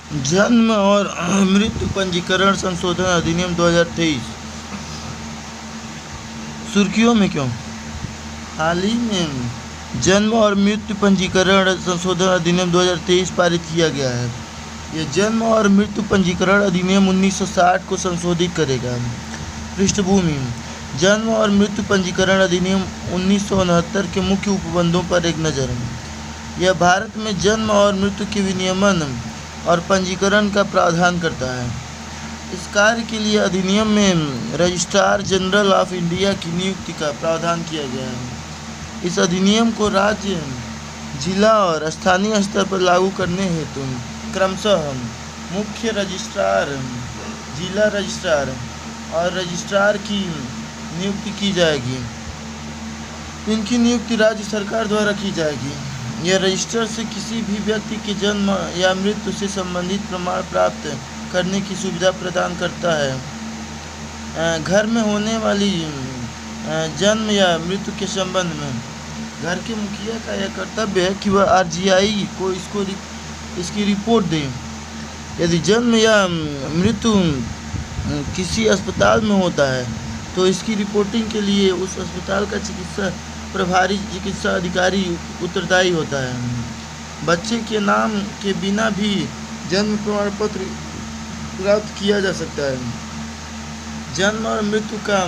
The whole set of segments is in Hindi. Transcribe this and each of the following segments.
जन्म और मृत्यु पंजीकरण संशोधन अधिनियम 2023 सुर्खियों में क्यों? हाल ही में जन्म और मृत्यु पंजीकरण संशोधन अधिनियम 2023 पारित किया गया है। यह जन्म और मृत्यु पंजीकरण अधिनियम 1960 को संशोधित करेगा। पृष्ठभूमि: जन्म और मृत्यु पंजीकरण अधिनियम 1969 के मुख्य उपबंधों पर एक नज़र। यह भारत में जन्म और मृत्यु के विनियमन और पंजीकरण का प्रावधान करता है। इस कार्य के लिए अधिनियम में रजिस्ट्रार जनरल ऑफ इंडिया की नियुक्ति का प्रावधान किया गया है। इस अधिनियम को राज्य, जिला और स्थानीय स्तर पर लागू करने हेतु क्रमशः मुख्य रजिस्ट्रार, जिला रजिस्ट्रार और रजिस्ट्रार की नियुक्ति की जाएगी। इनकी नियुक्ति राज्य सरकार द्वारा की जाएगी। यह रजिस्टर से किसी भी व्यक्ति के जन्म या मृत्यु से संबंधित प्रमाण प्राप्त करने की सुविधा प्रदान करता है। घर में होने वाली जन्म या मृत्यु के संबंध में घर के मुखिया का यह कर्तव्य है कि वह आरजीआई को इसकी रिपोर्ट दें। यदि जन्म या मृत्यु किसी अस्पताल में होता है तो इसकी रिपोर्टिंग के लिए उस अस्पताल का प्रभारी चिकित्सा अधिकारी उत्तरदायी होता है। बच्चे के नाम के बिना भी जन्म प्रमाण पत्र प्राप्त किया जा सकता है। जन्म और मृत्यु का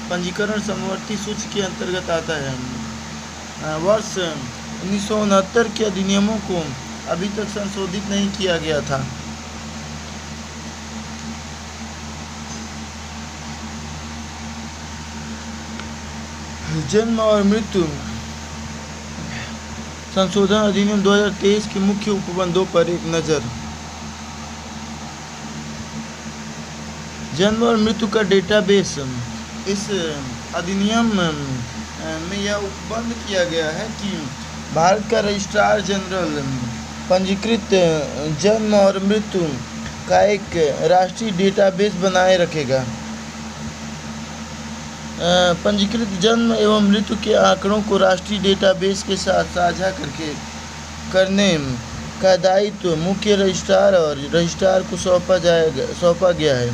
पंजीकरण समवर्ती सूची के अंतर्गत आता है। वर्ष 1969 के अधिनियमों को अभी तक संशोधित नहीं किया गया था। जन्म और मृत्यु संशोधन अधिनियम 2023 के मुख्य उपबंधों पर एक नज़र। जन्म और मृत्यु का डेटाबेस। इस अधिनियम में यह उपबंध किया गया है कि भारत का रजिस्ट्रार जनरल पंजीकृत जन्म और मृत्यु का एक राष्ट्रीय डेटाबेस बनाए रखेगा। पंजीकृत जन्म एवं मृत्यु के आंकड़ों को राष्ट्रीय डेटाबेस के साथ साझा करने का दायित्व मुख्य रजिस्ट्रार और रजिस्ट्रार को सौंपा गया है।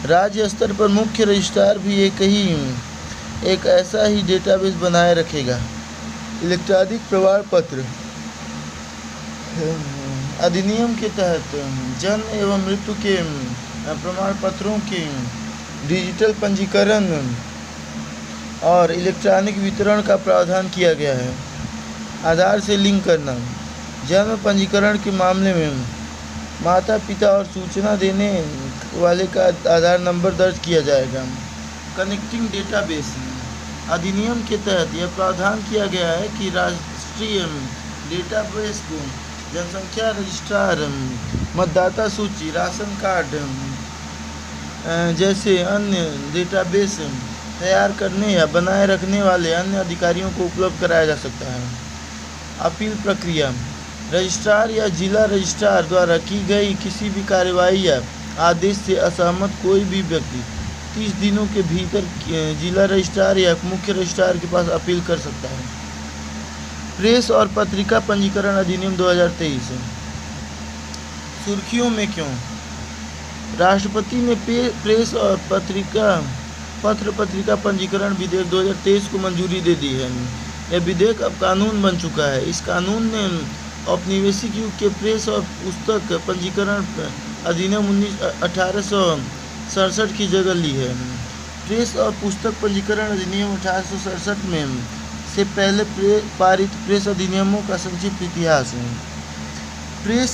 राज्य स्तर पर मुख्य रजिस्ट्रार भी एक ऐसा ही डेटाबेस बनाए रखेगा। इलेक्ट्रॉनिक प्रमाण पत्र अधिनियम के तहत जन्म एवं मृत्यु के प्रमाण पत्रों के डिजिटल पंजीकरण और इलेक्ट्रॉनिक वितरण का प्रावधान किया गया है। आधार से लिंक करना। जन्म पंजीकरण के मामले में माता पिता और सूचना देने वाले का आधार नंबर दर्ज किया जाएगा। कनेक्टिंग डेटाबेस अधिनियम के तहत यह प्रावधान किया गया है कि राष्ट्रीय डेटाबेस को जनसंख्या रजिस्ट्रार, मतदाता सूची, राशन कार्ड जैसे अन्य डेटाबेस तैयार करने या बनाए रखने वाले अन्य अधिकारियों को उपलब्ध कराया जा सकता है। अपील प्रक्रिया। रजिस्ट्रार या जिला रजिस्ट्रार द्वारा की गई किसी भी कार्रवाई या आदेश से असहमत कोई भी व्यक्ति 30 दिनों के भीतर जिला रजिस्ट्रार या मुख्य रजिस्ट्रार के पास अपील कर सकता है। प्रेस और पत्रिका पंजीकरण अधिनियम 2023 सुर्खियों में क्यों? राष्ट्रपति ने प्रेस और पत्र पत्रिका पंजीकरण विधेयक 2023 को मंजूरी दे दी है। यह विधेयक अब कानून बन चुका है। इस कानून ने औपनिवेशिक युग के प्रेस और पुस्तक पंजीकरण अधिनियम 1867 की जगह ली है। प्रेस और पुस्तक पंजीकरण अधिनियम 1867 में से पहले पारित प्रेस अधिनियमों का संक्षिप्त इतिहास है। प्रेस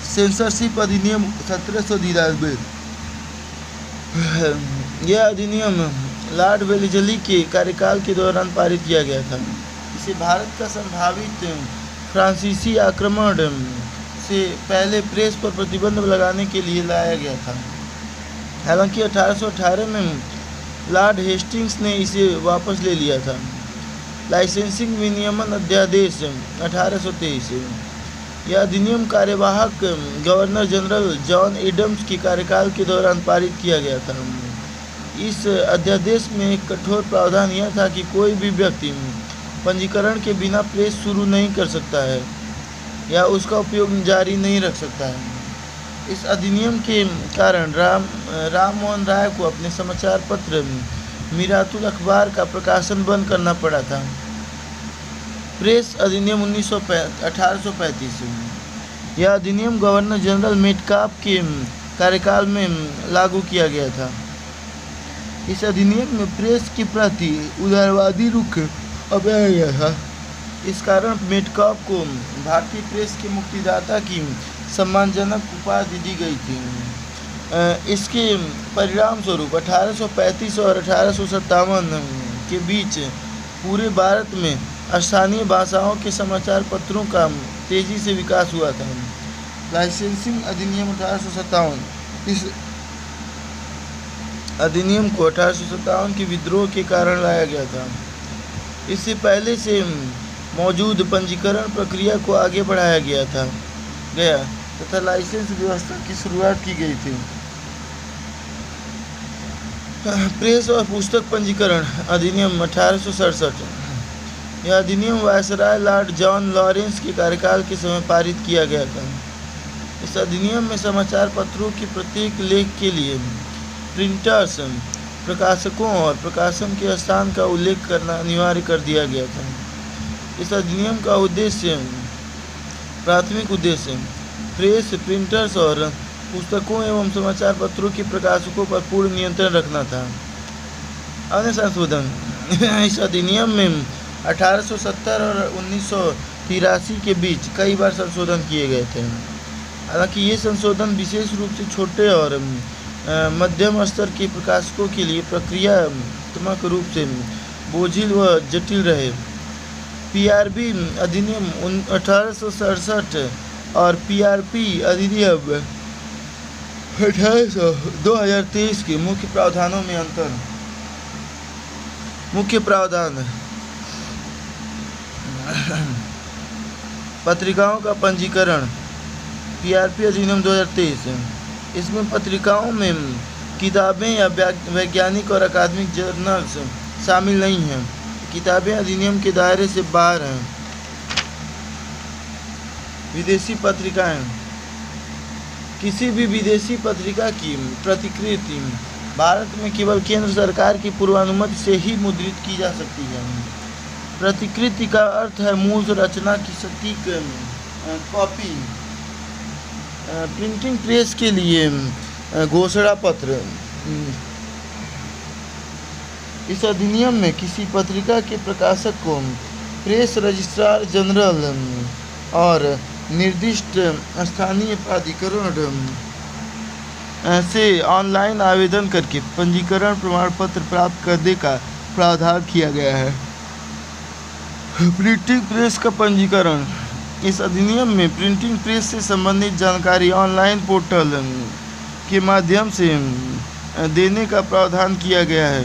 सेंसरशिप अधिनियम 1793। यह अधिनियम लॉर्ड वेलेस्ली के कार्यकाल के दौरान पारित किया गया था। इसे भारत का संभावित फ्रांसीसी आक्रमण से पहले प्रेस पर प्रतिबंध लगाने के लिए लाया गया था। हालांकि 1818 में लॉर्ड हेस्टिंग्स ने इसे वापस ले लिया था। लाइसेंसिंग विनियमन अध्यादेश 1823। यह अधिनियम कार्यवाहक गवर्नर जनरल जॉन एडम्स के कार्यकाल के दौरान पारित किया गया था। इस अध्यादेश में एक कठोर प्रावधान यह था कि कोई भी व्यक्ति पंजीकरण के बिना प्रेस शुरू नहीं कर सकता है या उसका उपयोग जारी नहीं रख सकता है। इस अधिनियम के कारण राम मोहन राय को अपने समाचार पत्र मीरातुल अखबार का प्रकाशन बंद करना पड़ा था। प्रेस अधिनियम 1835। यह अधिनियम गवर्नर जनरल मेटकाफ के कार्यकाल में लागू किया गया था। इस अधिनियम में प्रेस के प्रति उदारवादी रुख अपनाया गया था। इस कारण मेटकाफ को भारतीय प्रेस के मुक्तिदाता की सम्मानजनक उपाधि दी गई थी। इसके परिणाम स्वरूप 1835 और 1857 के बीच पूरे भारत में स्थानीय भाषाओं के समाचार पत्रों का तेजी से विकास हुआ था। लाइसेंसिंग अधिनियम 1857। इस अधिनियम को 1857 के विद्रोह के कारण लाया गया था। इससे पहले से मौजूद पंजीकरण प्रक्रिया को आगे बढ़ाया गया तथा लाइसेंस व्यवस्था की शुरुआत की गई थी। प्रेस और पुस्तक पंजीकरण अधिनियम 1867। यह अधिनियम वायसराय लॉर्ड जॉन लॉरेंस के कार्यकाल के समय पारित किया गया था। इस अधिनियम में समाचार पत्रों के प्रत्येक लेख के लिए प्रिंटर्स, प्रकाशकों और प्रकाशन के स्थान का उल्लेख करना अनिवार्य कर दिया गया था। इस अधिनियम का प्राथमिक उद्देश्य प्रेस, प्रिंटर्स और पुस्तकों एवं समाचार पत्रों के प्रकाशकों पर पूर्ण नियंत्रण रखना था। अन्य संशोधन। इस अधिनियम में 1870 और 1983 के बीच कई बार संशोधन किए गए थे। हालांकि ये संशोधन विशेष रूप से छोटे और मध्यम स्तर के प्रकाशकों के लिए प्रक्रियात्मक रूप से बोझिल व जटिल रहे। पीआरबी अधिनियम 1867 और पीआरपी अधिनियम 2023 के मुख्य प्रावधानों में अंतर। मुख्य प्रावधान। पत्रिकाओं का पंजीकरण। पीआरपी अधिनियम 2023। इसमें पत्रिकाओं में किताबें या वैज्ञानिक और अकादमिक जर्नल्स शामिल नहीं हैं। किताबें अधिनियम के दायरे से बाहर हैं। विदेशी पत्रिकाएं। किसी भी विदेशी पत्रिका की प्रतिकृति भारत में केवल केंद्र सरकार की पूर्वानुमति से ही मुद्रित की जा सकती है। प्रतिकृति का अर्थ है मूल रचना की सटीक कॉपी। प्रिंटिंग प्रेस के लिए घोषणा पत्र। इस अधिनियम में किसी पत्रिका के प्रकाशक को प्रेस रजिस्ट्रार जनरल और निर्दिष्ट स्थानीय प्राधिकरण से ऑनलाइन आवेदन करके पंजीकरण प्रमाण पत्र प्राप्त करने का प्रावधान किया गया है। प्रिंटिंग प्रेस का पंजीकरण। इस अधिनियम में प्रिंटिंग प्रेस से संबंधित जानकारी ऑनलाइन पोर्टल के माध्यम से देने का प्रावधान किया गया है।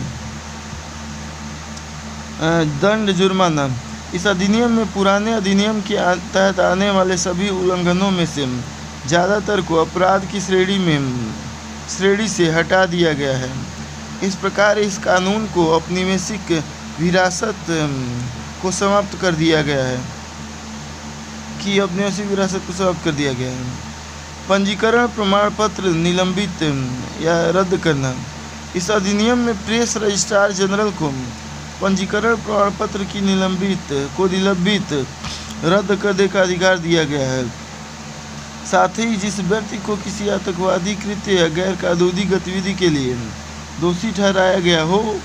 दंड जुर्माना। इस अधिनियम में पुराने अधिनियम के तहत आने वाले सभी उल्लंघनों में से ज़्यादातर को अपराध की श्रेणी से हटा दिया गया है। इस प्रकार इस कानून को औपनिवेशिक विरासत को समाप्त कर दिया गया है पंजीकरण प्रमाण पत्र निलंबित या रद्द करना। इस अधिनियम में प्रेस रजिस्ट्रार जनरल को पंजीकरण प्रमाण पत्र की निलंबित रद्द करने का अधिकार दिया गया है। साथ ही जिस व्यक्ति को किसी आतंकवादी कृत्य या गैर कानूनी गतिविधि के लिए दोषी ठहराया गया हो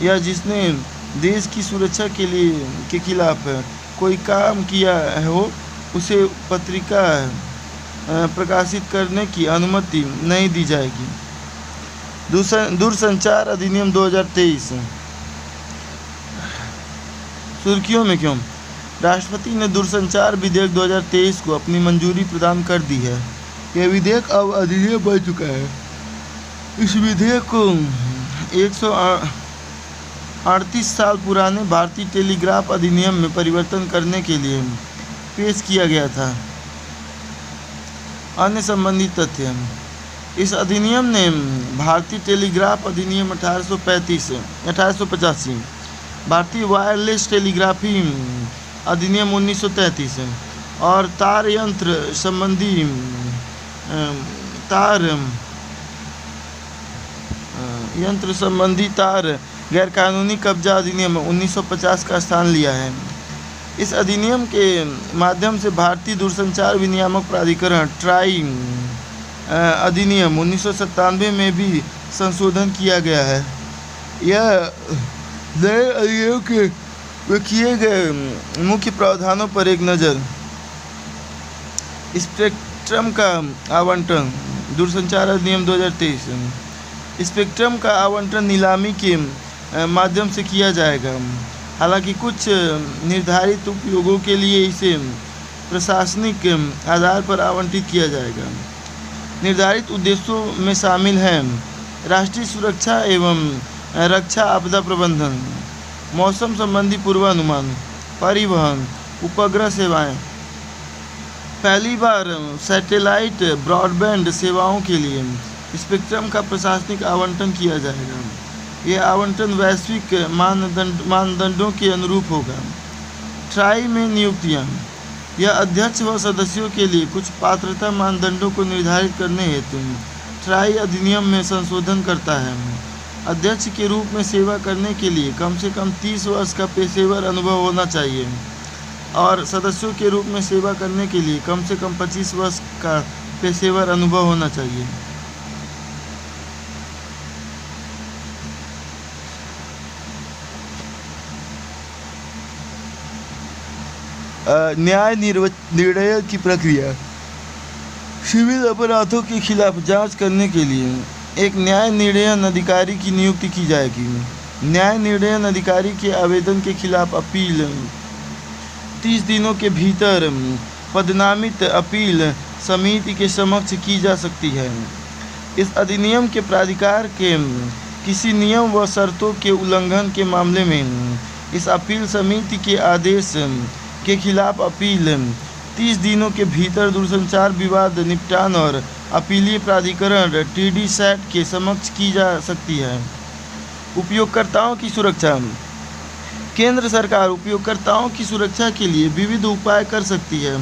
या जिसने देश की सुरक्षा के खिलाफ कोई काम किया हो, उसे पत्रिका प्रकाशित करने की अनुमति नहीं दी जाएगी। दूरसंचार अधिनियम 2023। सुर्खियों में क्यों? राष्ट्रपति ने दूरसंचार विधेयक 2023 को अपनी मंजूरी प्रदान कर दी है। यह विधेयक अब अधिनियम बन चुका है। इस विधेयक को 138 साल पुराने भारतीय टेलीग्राफ अधिनियम में परिवर्तन करने के लिए पेश किया गया था। अन्य संबंधित तथ्य। इस अधिनियम ने भारतीय टेलीग्राफ अधिनियम 1885, भारतीय वायरलेस टेलीग्राफी अधिनियम 1933 और तार यंत्र संबंधी तार यंत्र संबंधी तार गैरकानूनी कब्जा अधिनियम 1950 का स्थान लिया है। इस अधिनियम के माध्यम से भारतीय दूरसंचार विनियामक प्राधिकरण ट्राई अधिनियम 1997 में भी संशोधन किया गया है। यह नए अधिनियम के किए गए मुख्य प्रावधानों पर एक नज़र। स्पेक्ट्रम का आवंटन, दूरसंचार अधिनियम 2023। स्पेक्ट्रम का आवंटन नीलामी के माध्यम से किया जाएगा। हालांकि कुछ निर्धारित उपयोगों के लिए इसे प्रशासनिक आधार पर आवंटित किया जाएगा। निर्धारित उद्देश्यों में शामिल हैं राष्ट्रीय सुरक्षा एवं रक्षा, आपदा प्रबंधन, मौसम संबंधी पूर्वानुमान, परिवहन, उपग्रह सेवाएं। पहली बार सैटेलाइट ब्रॉडबैंड सेवाओं के लिए स्पेक्ट्रम का प्रशासनिक आवंटन किया जाएगा। यह आवंटन वैश्विक मानदंडों के अनुरूप होगा। ट्राई में नियुक्तियां। यह अध्यक्ष व सदस्यों के लिए कुछ पात्रता मानदंडों को निर्धारित करने हेतु ट्राई अधिनियम में संशोधन करता है। अध्यक्ष के रूप में सेवा करने के लिए कम से कम 30 वर्ष का पेशेवर अनुभव होना चाहिए और सदस्यों के रूप में सेवा करने के लिए कम से कम 25 वर्ष का पेशेवर अनुभव होना चाहिए। न्याय निर्णय की प्रक्रिया। सिविल अपराधों के खिलाफ जांच करने के लिए एक न्याय निर्णय अधिकारी की नियुक्ति की जाएगी। न्याय निर्णय अधिकारी के आवेदन के खिलाफ अपील 30 दिनों के भीतर पदनामित अपील समिति के समक्ष की जा सकती है। इस अधिनियम के प्राधिकार के किसी नियम व शर्तों के उल्लंघन के मामले में इस अपील समिति के आदेश के खिलाफ अपील 30 दिनों के भीतर दूरसंचार विवाद निपटान और अपीलीय प्राधिकरण TDSAT के समक्ष की जा सकती है। उपयोगकर्ताओं की सुरक्षा। केंद्र सरकार उपयोगकर्ताओं की सुरक्षा के लिए विविध उपाय कर सकती है।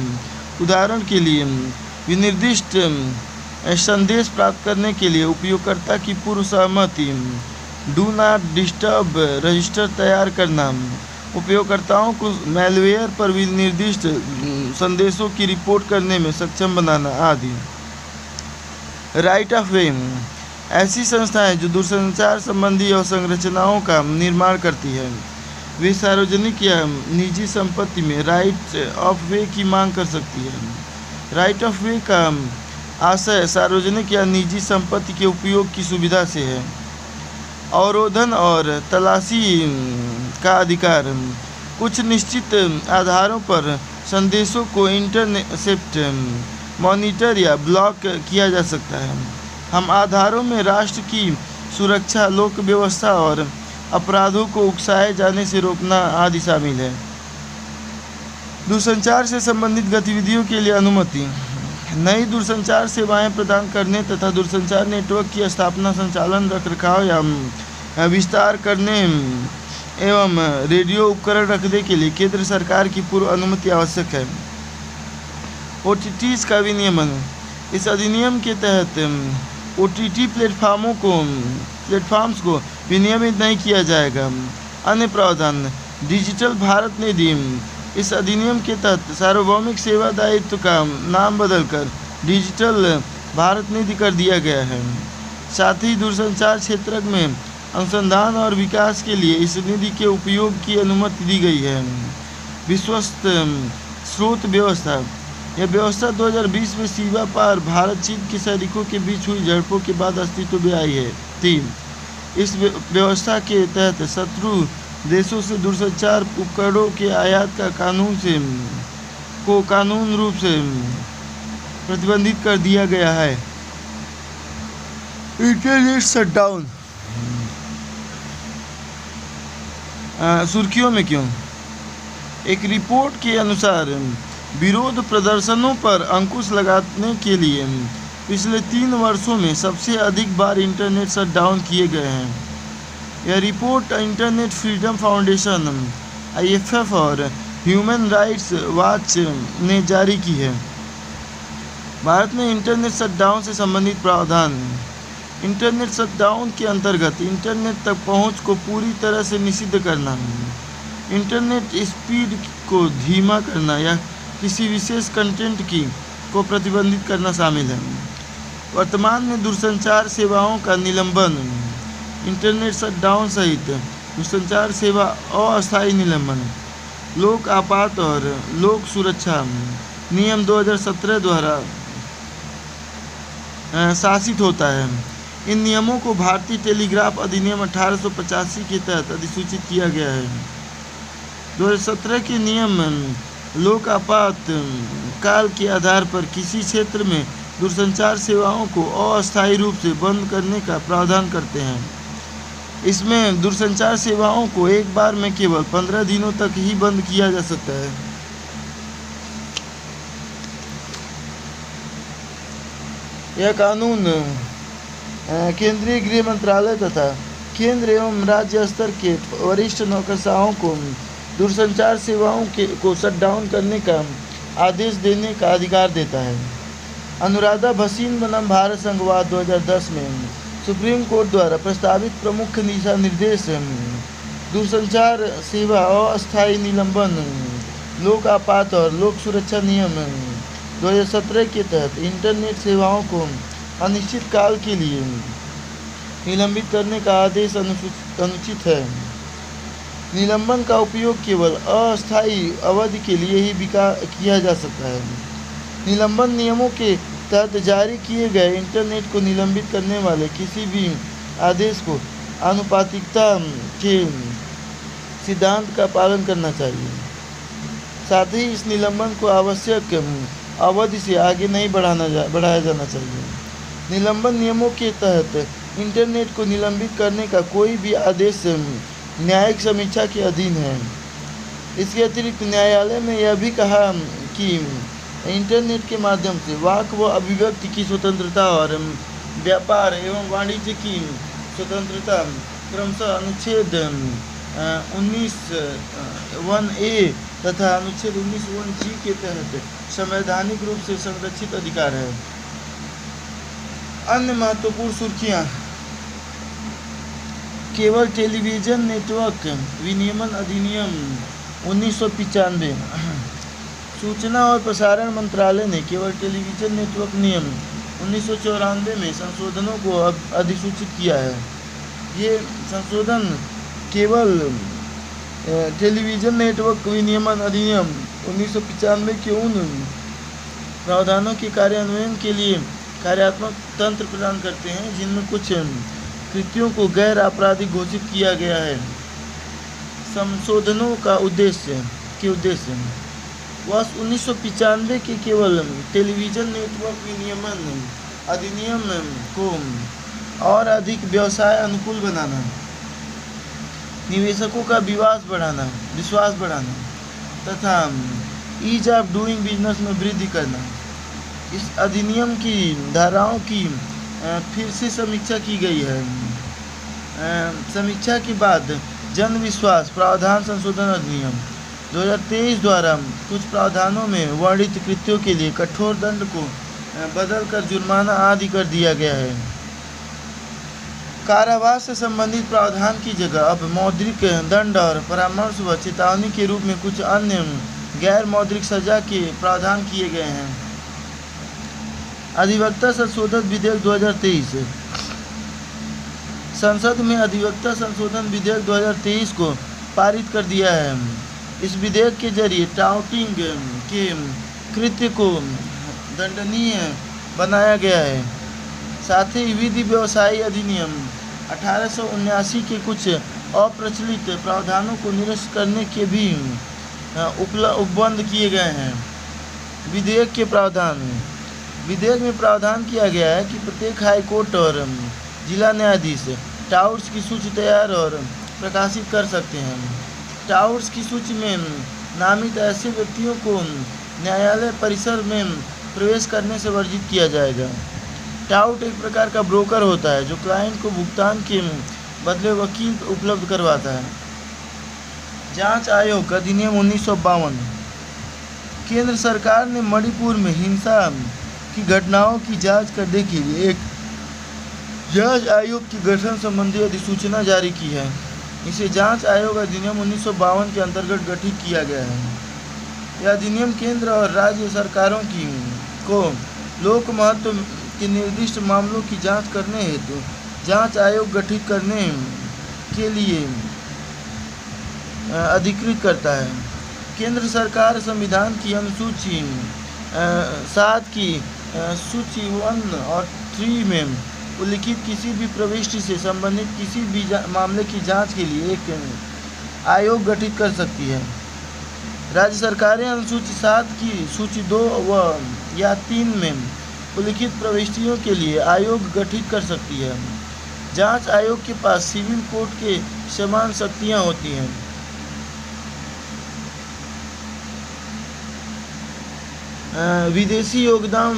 उदाहरण के लिए विनिर्दिष्ट संदेश प्राप्त करने के लिए उपयोगकर्ता की पूर्व सहमति, डू नॉट डिस्टर्ब रजिस्टर तैयार करना, उपयोगकर्ताओं को मैलवेयर पर विनिर्दिष्ट संदेशों की रिपोर्ट करने में सक्षम बनाना आदि। राइट ऑफ वे। ऐसी संस्थाएं जो दूरसंचार संबंधी अवसंरचनाओं का निर्माण करती हैं, वे सार्वजनिक या निजी संपत्ति में राइट ऑफ वे की मांग कर सकती है। राइट ऑफ वे का आशय सार्वजनिक या निजी संपत्ति के उपयोग की सुविधा से है। अवरोधन और तलाशी का अधिकार। कुछ निश्चित आधारों पर संदेशों को इंटरसेप्ट, मॉनिटर या ब्लॉक किया जा सकता है। हम आधारों में राष्ट्र की सुरक्षा, लोक व्यवस्था और अपराधों को उकसाए जाने से रोकना आदि शामिल है। दूरसंचार से संबंधित गतिविधियों के लिए अनुमति। नई दूरसंचार सेवाएं प्रदान करने तथा दूरसंचार नेटवर्क की स्थापना, संचालन, रखरखाव या विस्तार करने एवं रेडियो उपकरण रखने के लिए केंद्र सरकार की पूर्व अनुमति आवश्यक है। OTTs का विनियमन। इस अधिनियम के तहत OTT प्लेटफॉर्म्स को विनियमित नहीं किया जाएगा। अन्य प्रावधान। डिजिटल भारत निधि। इस अधिनियम के तहत सार्वभौमिक सेवा दायित्व का नाम बदलकर डिजिटल भारत निधि कर दिया गया है। साथ ही दूरसंचार क्षेत्र में अनुसंधान और विकास के लिए इस निधि के उपयोग की अनुमति दी गई है। विश्वस्त स्रोत व्यवस्था। यह व्यवस्था 2020 में सीमा पार भारत चीन के सैनिकों के बीच हुई झड़पों के बाद अस्तित्व में आई है। 3. इस व्यवस्था के तहत शत्रु देशों से दूरसंचार उपकरणों के आयात का कानून रूप से प्रतिबंधित कर दिया गया है। Internet shutdown. सुर्खियों में क्यों? एक रिपोर्ट के अनुसार विरोध प्रदर्शनों पर अंकुश लगाने के लिए पिछले 3 वर्षों में सबसे अधिक बार इंटरनेट शटडाउन किए गए हैं। यह report internet freedom foundation IFF और ह्यूमन राइट्स वॉच ने जारी की है। भारत में इंटरनेट शटडाउन से संबंधित प्रावधान। इंटरनेट शटडाउन के अंतर्गत इंटरनेट तक पहुंच को पूरी तरह से निषिद्ध करना, इंटरनेट स्पीड को धीमा करना या किसी विशेष कंटेंट को प्रतिबंधित करना शामिल है। वर्तमान में दूरसंचार सेवाओं का निलंबन, इंटरनेट शटडाउन सहित दूरसंचार सेवा अस्थायी निलंबन लोक आपात और लोक सुरक्षा नियम 2017 द्वारा शासित होता है। इन नियमों को भारतीय टेलीग्राफ अधिनियम 1885 के तहत अधिसूचित किया गया है। 2017 के नियम लोक आपात काल के आधार पर किसी क्षेत्र में दूरसंचार सेवाओं को अस्थायी रूप से बंद करने का प्रावधान करते हैं। इसमें दूरसंचार सेवाओं को एक बार में केवल 15 दिनों तक ही बंद किया जा सकता है। यह कानून केंद्रीय गृह मंत्रालय तथा केंद्र एवं राज्य स्तर के वरिष्ठ नौकरशाहों को दूरसंचार सेवाओं को शटडाउन करने का आदेश देने का अधिकार देता है। अनुराधा भसीन बनाम भारत संघवाद 2010 में सुप्रीम कोर्ट द्वारा प्रस्तावित प्रमुख दिशा निर्देश दूरसंचार सेवा अस्थायी निलंबन लोक आपात और लोक सुरक्षा नियम 2017 के तहत इंटरनेट सेवाओं को अनिश्चित काल के लिए निलंबित करने का आदेश अनुचित है। निलंबन का उपयोग केवल अस्थायी अवधि के लिए ही किया जा सकता है। निलंबन नियमों के तहत जारी किए गए इंटरनेट को निलंबित करने वाले किसी भी आदेश को आनुपातिकता के सिद्धांत का पालन करना चाहिए। साथ ही इस निलंबन को आवश्यक अवधि से आगे नहीं बढ़ाया जाना चाहिए। निलंबन नियमों के तहत इंटरनेट को निलंबित करने का कोई भी आदेश न्यायिक समीक्षा के अधीन है। इसके अतिरिक्त न्यायालय ने यह भी कहा कि इंटरनेट के माध्यम से वाक व अभिव्यक्ति की स्वतंत्रता और व्यापार एवं वाणिज्य की स्वतंत्रता क्रमशः अनुच्छेद 19(1)(a) तथा अनुच्छेद 19(1)(g) के तहत संवैधानिक रूप से संरक्षित अधिकार है। अन्य महत्वपूर्ण सुर्खियां। केवल टेलीविजन नेटवर्क विनियमन अधिनियम 1995। सूचना और प्रसारण मंत्रालय ने केवल टेलीविजन नेटवर्क नियम 1994 में संशोधनों को अधिसूचित किया है। ये संशोधन केवल टेलीविजन नेटवर्क विनियमन अधिनियम 1995 के उन प्रावधानों के कार्यान्वयन के लिए कार्यात्मक तंत्र प्रदान करते हैं जिनमें कुछ कृत्यों को गैर आपराधिक घोषित किया गया है। संशोधनों का उद्देश्य वर्ष 1995 के केवल टेलीविजन नेटवर्क विनियमन अधिनियम को और अधिक व्यवसाय अनुकूल बनाना, निवेशकों का विश्वास बढ़ाना तथा ईज ऑफ डूइंग बिजनेस में वृद्धि करना। इस अधिनियम की धाराओं की फिर से समीक्षा की गई है। समीक्षा के बाद जन विश्वास प्रावधान संशोधन अधिनियम 2023 द्वारा कुछ प्रावधानों में वर्णित कृत्यों के लिए कठोर दंड को बदलकर जुर्माना आदि कर दिया गया है। कारावास से संबंधित प्रावधान की जगह अब मौद्रिक दंड और परामर्श व चेतावनी के रूप में कुछ अन्य गैर मौद्रिक सजा के प्रावधान किए गए हैं। अधिवक्ता संशोधन विधेयक 2023। संसद में अधिवक्ता संशोधन विधेयक 2023 को पारित कर दिया है। इस विधेयक के जरिए टाउटिंग के कृत्य को दंडनीय बनाया गया है। साथ ही विधि व्यवसायी अधिनियम 1879 के कुछ अप्रचलित प्रावधानों को निरस्त करने के भी उपबंध किए गए हैं। विधेयक में प्रावधान किया गया है कि प्रत्येक हाई कोर्ट और जिला न्यायाधीश टाउट्स की सूची तैयार और प्रकाशित कर सकते हैं। टाउट्स की सूची में नामित ऐसे व्यक्तियों को न्यायालय परिसर में प्रवेश करने से वर्जित किया जाएगा। टाउट एक प्रकार का ब्रोकर होता है जो क्लाइंट को भुगतान के बदले वकील उपलब्ध करवाता है। जांच आयोग अधिनियम 1952। केंद्र सरकार ने मणिपुर में हिंसा की घटनाओं की जांच करने के लिए एक जांच आयोग की गठन संबंधी अधिसूचना जारी की है। इसे जांच आयोग अधिनियम 1952 के अंतर्गत गठित किया गया है। यह अधिनियम केंद्र और राज्य सरकारों को लोक महत्व के निर्दिष्ट मामलों की जांच करने हेतु जांच आयोग गठित करने के लिए अधिकृत करता है। केंद्र सरकार संविधान की अनुसूची 7 की सूची 1 और 3 में उल्लिखित किसी भी प्रविष्टि से संबंधित किसी भी मामले की जांच के लिए एक आयोग गठित कर सकती है। राज्य सरकारें अनुसूची 7 की सूची 2 या 3 में उल्लिखित प्रविष्टियों के लिए आयोग गठित कर सकती है। जांच आयोग के पास सिविल कोर्ट के समान शक्तियां होती हैं। विदेशी योगदान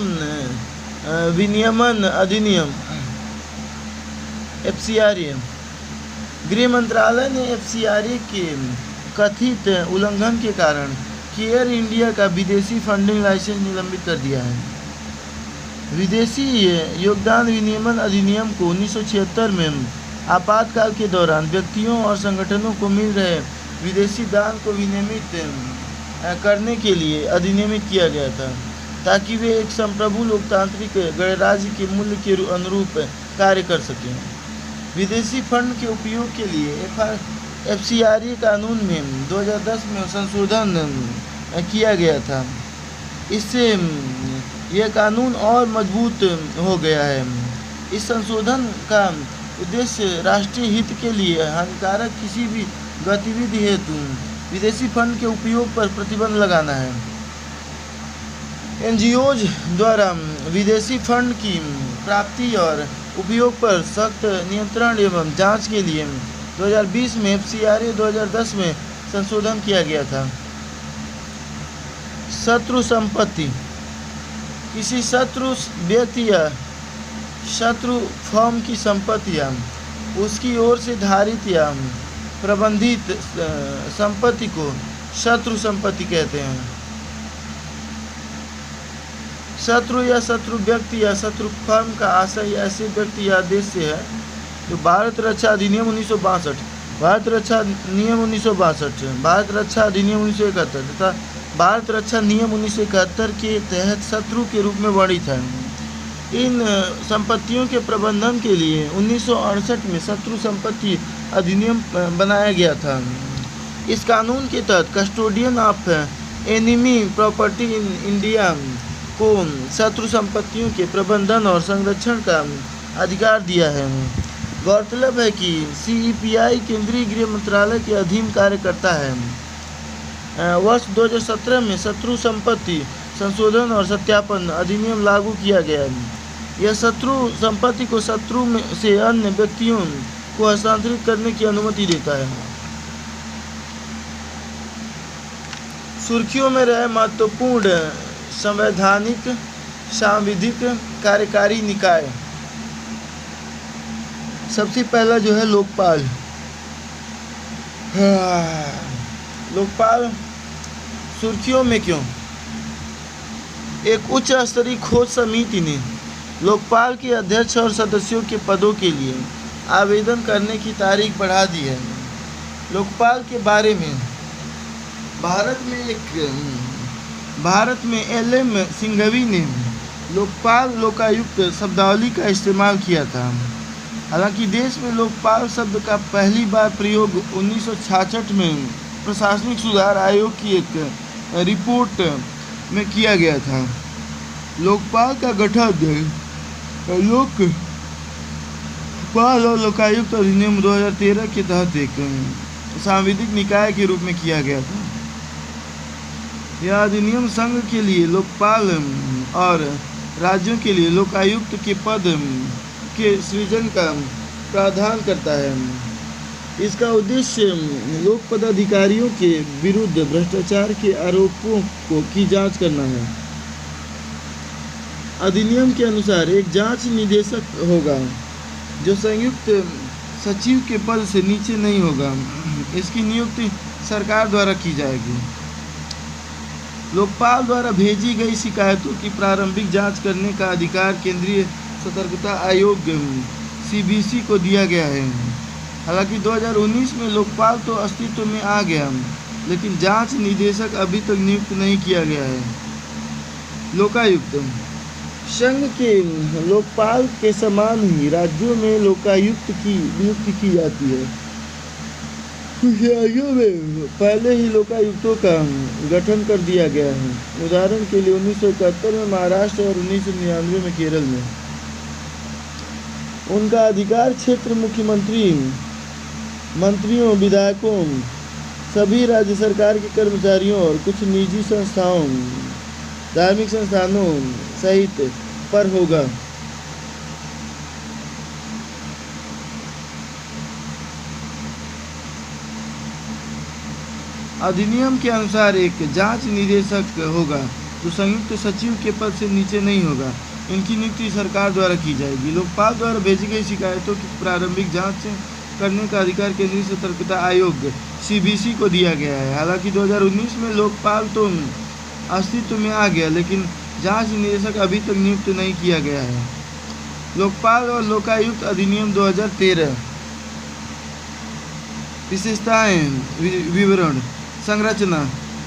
विनियमन अधिनियम FCRA। गृह मंत्रालय ने FCRA के कथित उल्लंघन के कारण एयर इंडिया का विदेशी फंडिंग लाइसेंस निलंबित कर दिया है। विदेशी योगदान विनियमन अधिनियम को 1976 में आपातकाल के दौरान व्यक्तियों और संगठनों को मिल रहे विदेशी दान को विनियमित करने के लिए अधिनियमित किया गया था, ताकि वे एक संप्रभु लोकतांत्रिक गणराज्य के मूल्य के अनुरूप कार्य कर सकें। विदेशी फंड के उपयोग के लिए FCRA कानून में 2010 में संशोधन किया गया था। इससे यह कानून और मजबूत हो गया है। इस संशोधन का उद्देश्य राष्ट्रीय हित के लिए हानिकारक किसी भी गतिविधि हेतु विदेशी फंड के उपयोग पर प्रतिबंध लगाना है। NGOs द्वारा विदेशी फंड की प्राप्ति और उपयोग पर सख्त नियंत्रण एवं जांच के लिए 2020 में FCRA 2010 में संशोधन किया गया था। शत्रु संपत्ति किसी शत्रु व्यक्ति या शत्रु फर्म की संपत्ति या उसकी ओर से धारित या प्रबंधित संपत्ति को शत्रु संपत्ति कहते हैं। शत्रु या शत्रु व्यक्ति या शत्रु फर्म का आशय ऐसे व्यक्ति या देश से है जो भारत रक्षा अधिनियम 1962, भारत रक्षा नियम 1962, भारत रक्षा अधिनियम 1971 तथा भारत रक्षा नियम 1971 के तहत शत्रु के रूप में वर्णित है। इन संपत्तियों के प्रबंधन के लिए 1968 में शत्रु संपत्ति अधिनियम बनाया गया था। इस कानून के तहत custodian of enemy property in India को शत्रु संपत्तियों के प्रबंधन और संरक्षण का अधिकार दिया है। गौरतलब है कि CEPI केंद्रीय गृह मंत्रालय के अधीन कार्य करता है। वर्ष 2017 में शत्रु संपत्ति संशोधन और सत्यापन अधिनियम लागू किया गया। यह शत्रु संपत्ति को शत्रु में से अन्य व्यक्तियों को हस्तांतरित करने की अनुमति देता है। सुर्खियों में रहे महत्वपूर्ण संवैधानिक सांविधिक कार्यकारी निकाय। सबसे पहला जो है लोकपाल। लोकपाल सुर्खियों में क्यों? एक उच्च स्तरीय खोज समिति ने लोकपाल के अध्यक्ष और सदस्यों के पदों के लिए आवेदन करने की तारीख बढ़ा दी है। लोकपाल के बारे में भारत में LM सिंघवी ने लोकपाल लोकायुक्त शब्दावली का इस्तेमाल किया था। हालांकि देश में लोकपाल शब्द का पहली बार प्रयोग 1966 में प्रशासनिक सुधार आयोग की एक रिपोर्ट में किया गया था। लोकपाल का गठन लोकपाल और लोकायुक्त अधिनियम 2013 के तहत एक सांविधिक निकाय के रूप में किया गया था। यह अधिनियम संघ के लिए लोकपाल और राज्यों के लिए लोकायुक्त के पद के सृजन का प्रावधान करता है। इसका उद्देश्य लोक पदाधिकारियों के विरुद्ध भ्रष्टाचार के आरोपों की जांच करना है। अधिनियम के अनुसार एक जांच निदेशक होगा जो संयुक्त सचिव के पद से नीचे नहीं होगा। इसकी नियुक्ति सरकार द्वारा की जाएगी। लोकपाल द्वारा भेजी गई शिकायतों की प्रारंभिक जांच करने का अधिकार केंद्रीय सतर्कता आयोग सीबीसी को दिया गया है। हालांकि 2019 में लोकपाल तो अस्तित्व में आ गया, लेकिन जांच निदेशक अभी तक नियुक्त नहीं किया गया है। लोकायुक्त संघ के लोकपाल के समान ही राज्यों में लोकायुक्त की नियुक्ति की जाती है। कुछ राज्यों में पहले ही लोकायुक्तों का गठन कर दिया गया है। उदाहरण के लिए 1971 में महाराष्ट्र और 1999 में केरल में। उनका अधिकार क्षेत्र मुख्यमंत्री, मंत्रियों, विधायकों, सभी राज्य सरकार के कर्मचारियों और कुछ निजी संस्थाओं, धार्मिक संस्थानों सहित पर होगा। अधिनियम के अनुसार एक जांच निदेशक होगा जो संयुक्त सचिव के पद से नीचे नहीं होगा। इनकी नियुक्ति सरकार द्वारा की जाएगी। लोकपाल द्वारा भेजी गई शिकायतों की प्रारंभिक जांच करने का अधिकार केंद्रीय सतर्कता आयोग सीबीसी को दिया गया है। हालांकि 2019 में लोकपाल तो अस्तित्व में आ गया, लेकिन जांच निदेशक अभी तक नियुक्त नहीं किया गया है। लोकपाल और लोकायुक्त अधिनियम 2013। विशेषताएं, विवरण, संरचना।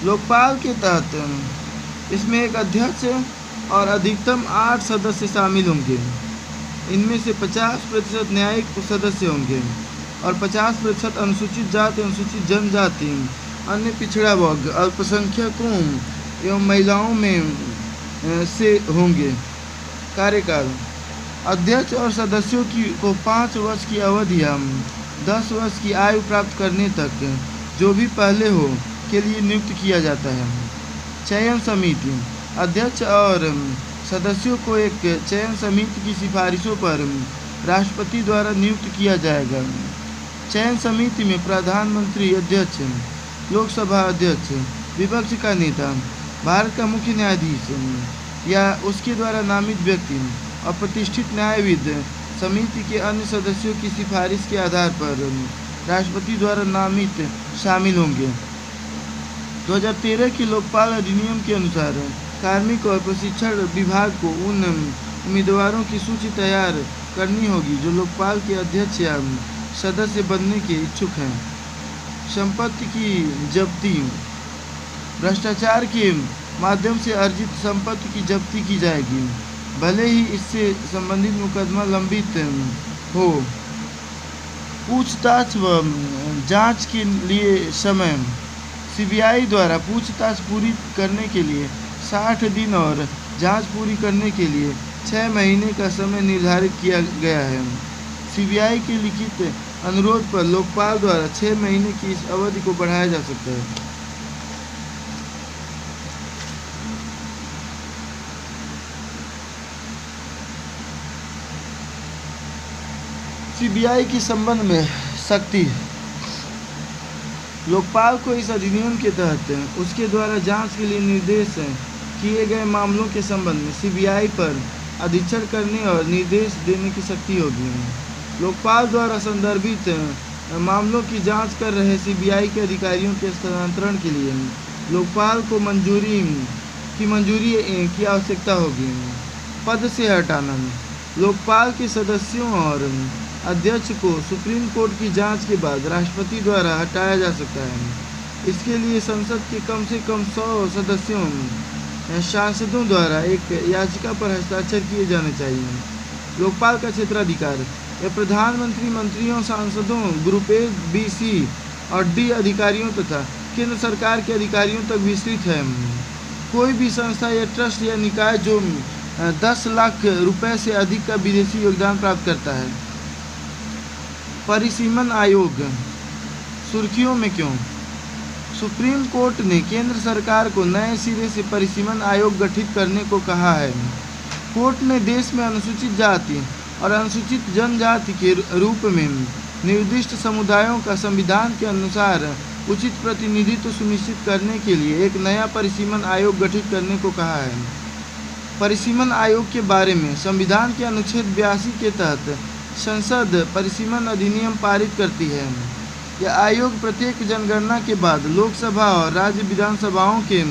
लोकपाल के तहत इसमें एक अध्यक्ष और अधिकतम 8 सदस्य शामिल होंगे। इनमें से 50% न्यायिक सदस्य होंगे और 50% अनुसूचित जाति, अनुसूचित जनजाति, अन्य पिछड़ा वर्ग, अल्पसंख्यकों एवं महिलाओं में से होंगे। कार्यकाल अध्यक्ष और सदस्यों को 5 वर्ष की अवधि या 10 वर्ष की आयु प्राप्त करने तक जो भी पहले हो के लिए नियुक्त किया जाता है। चयन समिति अध्यक्ष और सदस्यों को एक चयन समिति की सिफारिशों पर राष्ट्रपति द्वारा नियुक्त किया जाएगा। चयन समिति में प्रधानमंत्री, अध्यक्ष, लोकसभा अध्यक्ष, विपक्ष का नेता, भारत का मुख्य न्यायाधीश या उसके द्वारा नामित व्यक्ति और प्रतिष्ठित न्यायविद समिति के अन्य सदस्यों की सिफारिश के आधार पर राष्ट्रपति द्वारा नामित शामिल होंगे। 2013 के लोकपाल अधिनियम के अनुसार कार्मिक और प्रशिक्षण विभाग को उन उम्मीदवारों की सूची तैयार करनी होगी जो लोकपाल के अध्यक्ष या सदस्य बनने के इच्छुक हैं। संपत्ति की जब्ती भ्रष्टाचार के माध्यम से अर्जित संपत्ति की जब्ती की जाएगी, भले ही इससे संबंधित मुकदमा लंबित हो। पूछताछ व जांच के लिए समय सीबीआई द्वारा पूछताछ पूरी करने के लिए 60 दिन और जांच पूरी करने के लिए 6 महीने का समय निर्धारित किया गया है। सीबीआई के लिखित अनुरोध पर लोकपाल द्वारा 6 महीने की इस अवधि को बढ़ाया जा सकता है। सीबीआई के संबंध में शक्ति लोकपाल को इस अधिनियम के तहत उसके द्वारा जांच के लिए निर्देश किए गए मामलों के संबंध में सीबीआई पर अधीक्षण करने और निर्देश देने की शक्ति होगी। लोकपाल द्वारा संदर्भित मामलों की जांच कर रहे सीबीआई के अधिकारियों के स्थानांतरण के लिए लोकपाल को मंजूरी की आवश्यकता होगी। पद से हटाना लोकपाल के सदस्यों और अध्यक्ष को सुप्रीम कोर्ट की जांच के बाद राष्ट्रपति द्वारा हटाया जा सकता है। इसके लिए संसद के कम से कम 100 सदस्यों सांसदों द्वारा एक याचिका पर हस्ताक्षर किए जाने चाहिए। लोकपाल का क्षेत्राधिकार यह प्रधानमंत्री, मंत्रियों, सांसदों, ग्रुप ए, बी, सी और डी अधिकारियों तथा केंद्र सरकार के अधिकारियों तक विस्तृत है। कोई भी संस्था या ट्रस्ट या निकाय जो 10 लाख रुपए से अधिक का विदेशी योगदान प्राप्त करता है। परिसीमन आयोग सुर्खियों में क्यों? सुप्रीम कोर्ट ने केंद्र सरकार को नए सिरे से परिसीमन आयोग गठित करने को कहा है। कोर्ट ने देश में अनुसूचित जाति और अनुसूचित जनजाति के रूप में निर्दिष्ट समुदायों का संविधान के अनुसार उचित प्रतिनिधित्व सुनिश्चित करने के लिए एक नया परिसीमन आयोग गठित करने को कहा है। परिसीमन आयोग के बारे में संविधान के अनुच्छेद 82 के तहत संसद परिसीमन अधिनियम पारित करती है। यह आयोग प्रत्येक जनगणना के बाद लोकसभा और राज्य विधानसभाओं के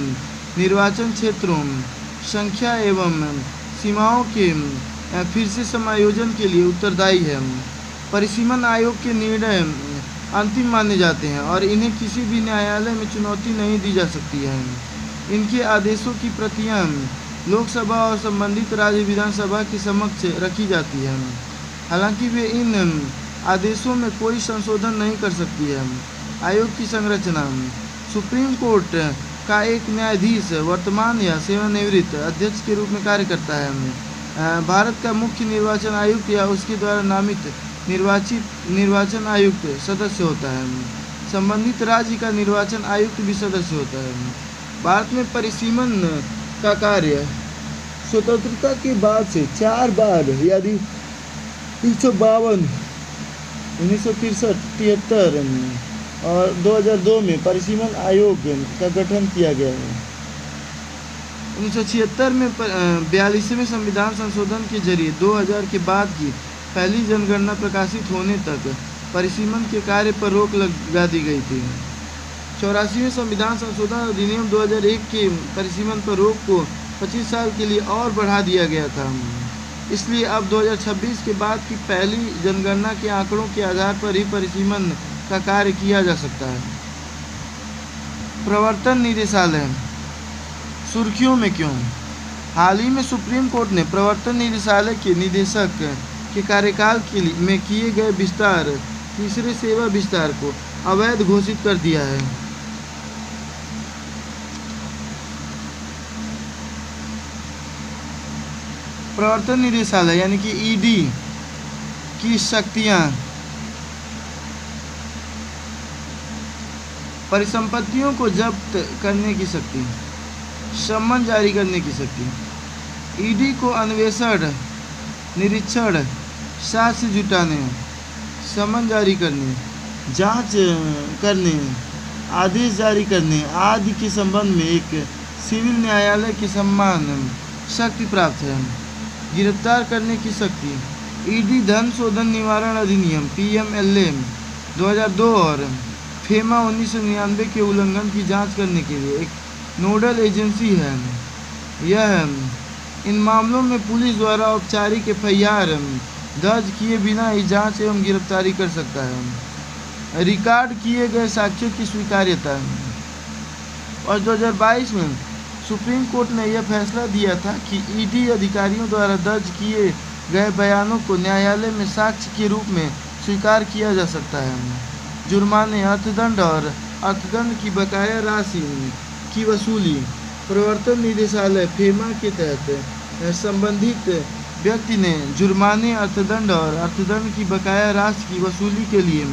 निर्वाचन क्षेत्रों, संख्या एवं सीमाओं के फिर से समायोजन के लिए उत्तरदायी है। परिसीमन आयोग के निर्णय अंतिम माने जाते हैं और इन्हें किसी भी न्यायालय में चुनौती नहीं दी जा सकती है। इनके आदेशों की प्रतियां लोकसभा और संबंधित राज्य विधानसभा के समक्ष रखी जाती है। हालांकि वे इन आदेशों में कोई संशोधन नहीं कर सकती है। आयोग की संरचना: सुप्रीम कोर्ट का एक न्यायाधीश वर्तमान या सेवानिवृत्त अध्यक्ष के रूप में कार्य करता है। भारत का मुख्य निर्वाचन आयुक्त या उसके द्वारा नामित निर्वाचन आयुक्त सदस्य होता है। संबंधित राज्य का निर्वाचन आयुक्त भी सदस्य होता है। भारत में परिसीमन का कार्य स्वतंत्रता के बाद से 4 बार यानी 1952, 1963, 73 और 2002 में परिसीमन आयोग का गठन किया गया है। 1976 में 42वें संविधान संशोधन के जरिए 2000 के बाद की पहली जनगणना प्रकाशित होने तक परिसीमन के कार्य पर रोक लगा दी गई थी। 84वें संविधान संशोधन अधिनियम 2001 के परिसीमन पर रोक को 25 साल के लिए और बढ़ा दिया गया था। इसलिए अब 2026 के बाद की पहली जनगणना के आंकड़ों के आधार पर ही परिसीमन का कार्य किया जा सकता है। प्रवर्तन निदेशालय सुर्खियों में क्यों? हाल ही में सुप्रीम कोर्ट ने प्रवर्तन निदेशालय के निदेशक के कार्यकाल में किए गए विस्तार, तीसरे सेवा विस्तार को अवैध घोषित कर दिया है। प्रवर्तन निदेशालय यानी कि ईडी की शक्तियां परिसंपत्तियों को जब्त करने की शक्ति, सम्मन जारी करने की शक्ति, ईडी को अन्वेषण, निरीक्षण, साक्ष्य जुटाने, समन जारी करने, जांच करने, आदेश जारी करने आदि के संबंध में एक सिविल न्यायालय के समान शक्ति प्राप्त है। गिरफ्तार करने की शक्ति: ईडी धन शोधन निवारण अधिनियम PMLA 2002 और फेमा 1999 के उल्लंघन की जांच करने के लिए एक नोडल एजेंसी है। यह इन मामलों में पुलिस द्वारा औपचारिक FIR दर्ज किए बिना ही जांच एवं गिरफ्तारी कर सकता है। रिकॉर्ड किए गए साक्ष्यों की स्वीकार्यता: और 2022 में सुप्रीम कोर्ट ने यह फैसला दिया था कि ईडी अधिकारियों द्वारा दर्ज किए गए बयानों को न्यायालय में साक्ष्य के रूप में स्वीकार किया जा सकता है। जुर्माने, अर्थदंड और अर्थदंड की बकाया राशि की वसूली: प्रवर्तन निदेशालय फेमा के तहत संबंधित व्यक्ति ने जुर्माने, अर्थदंड और अर्थदंड की बकाया राशि की वसूली के लिए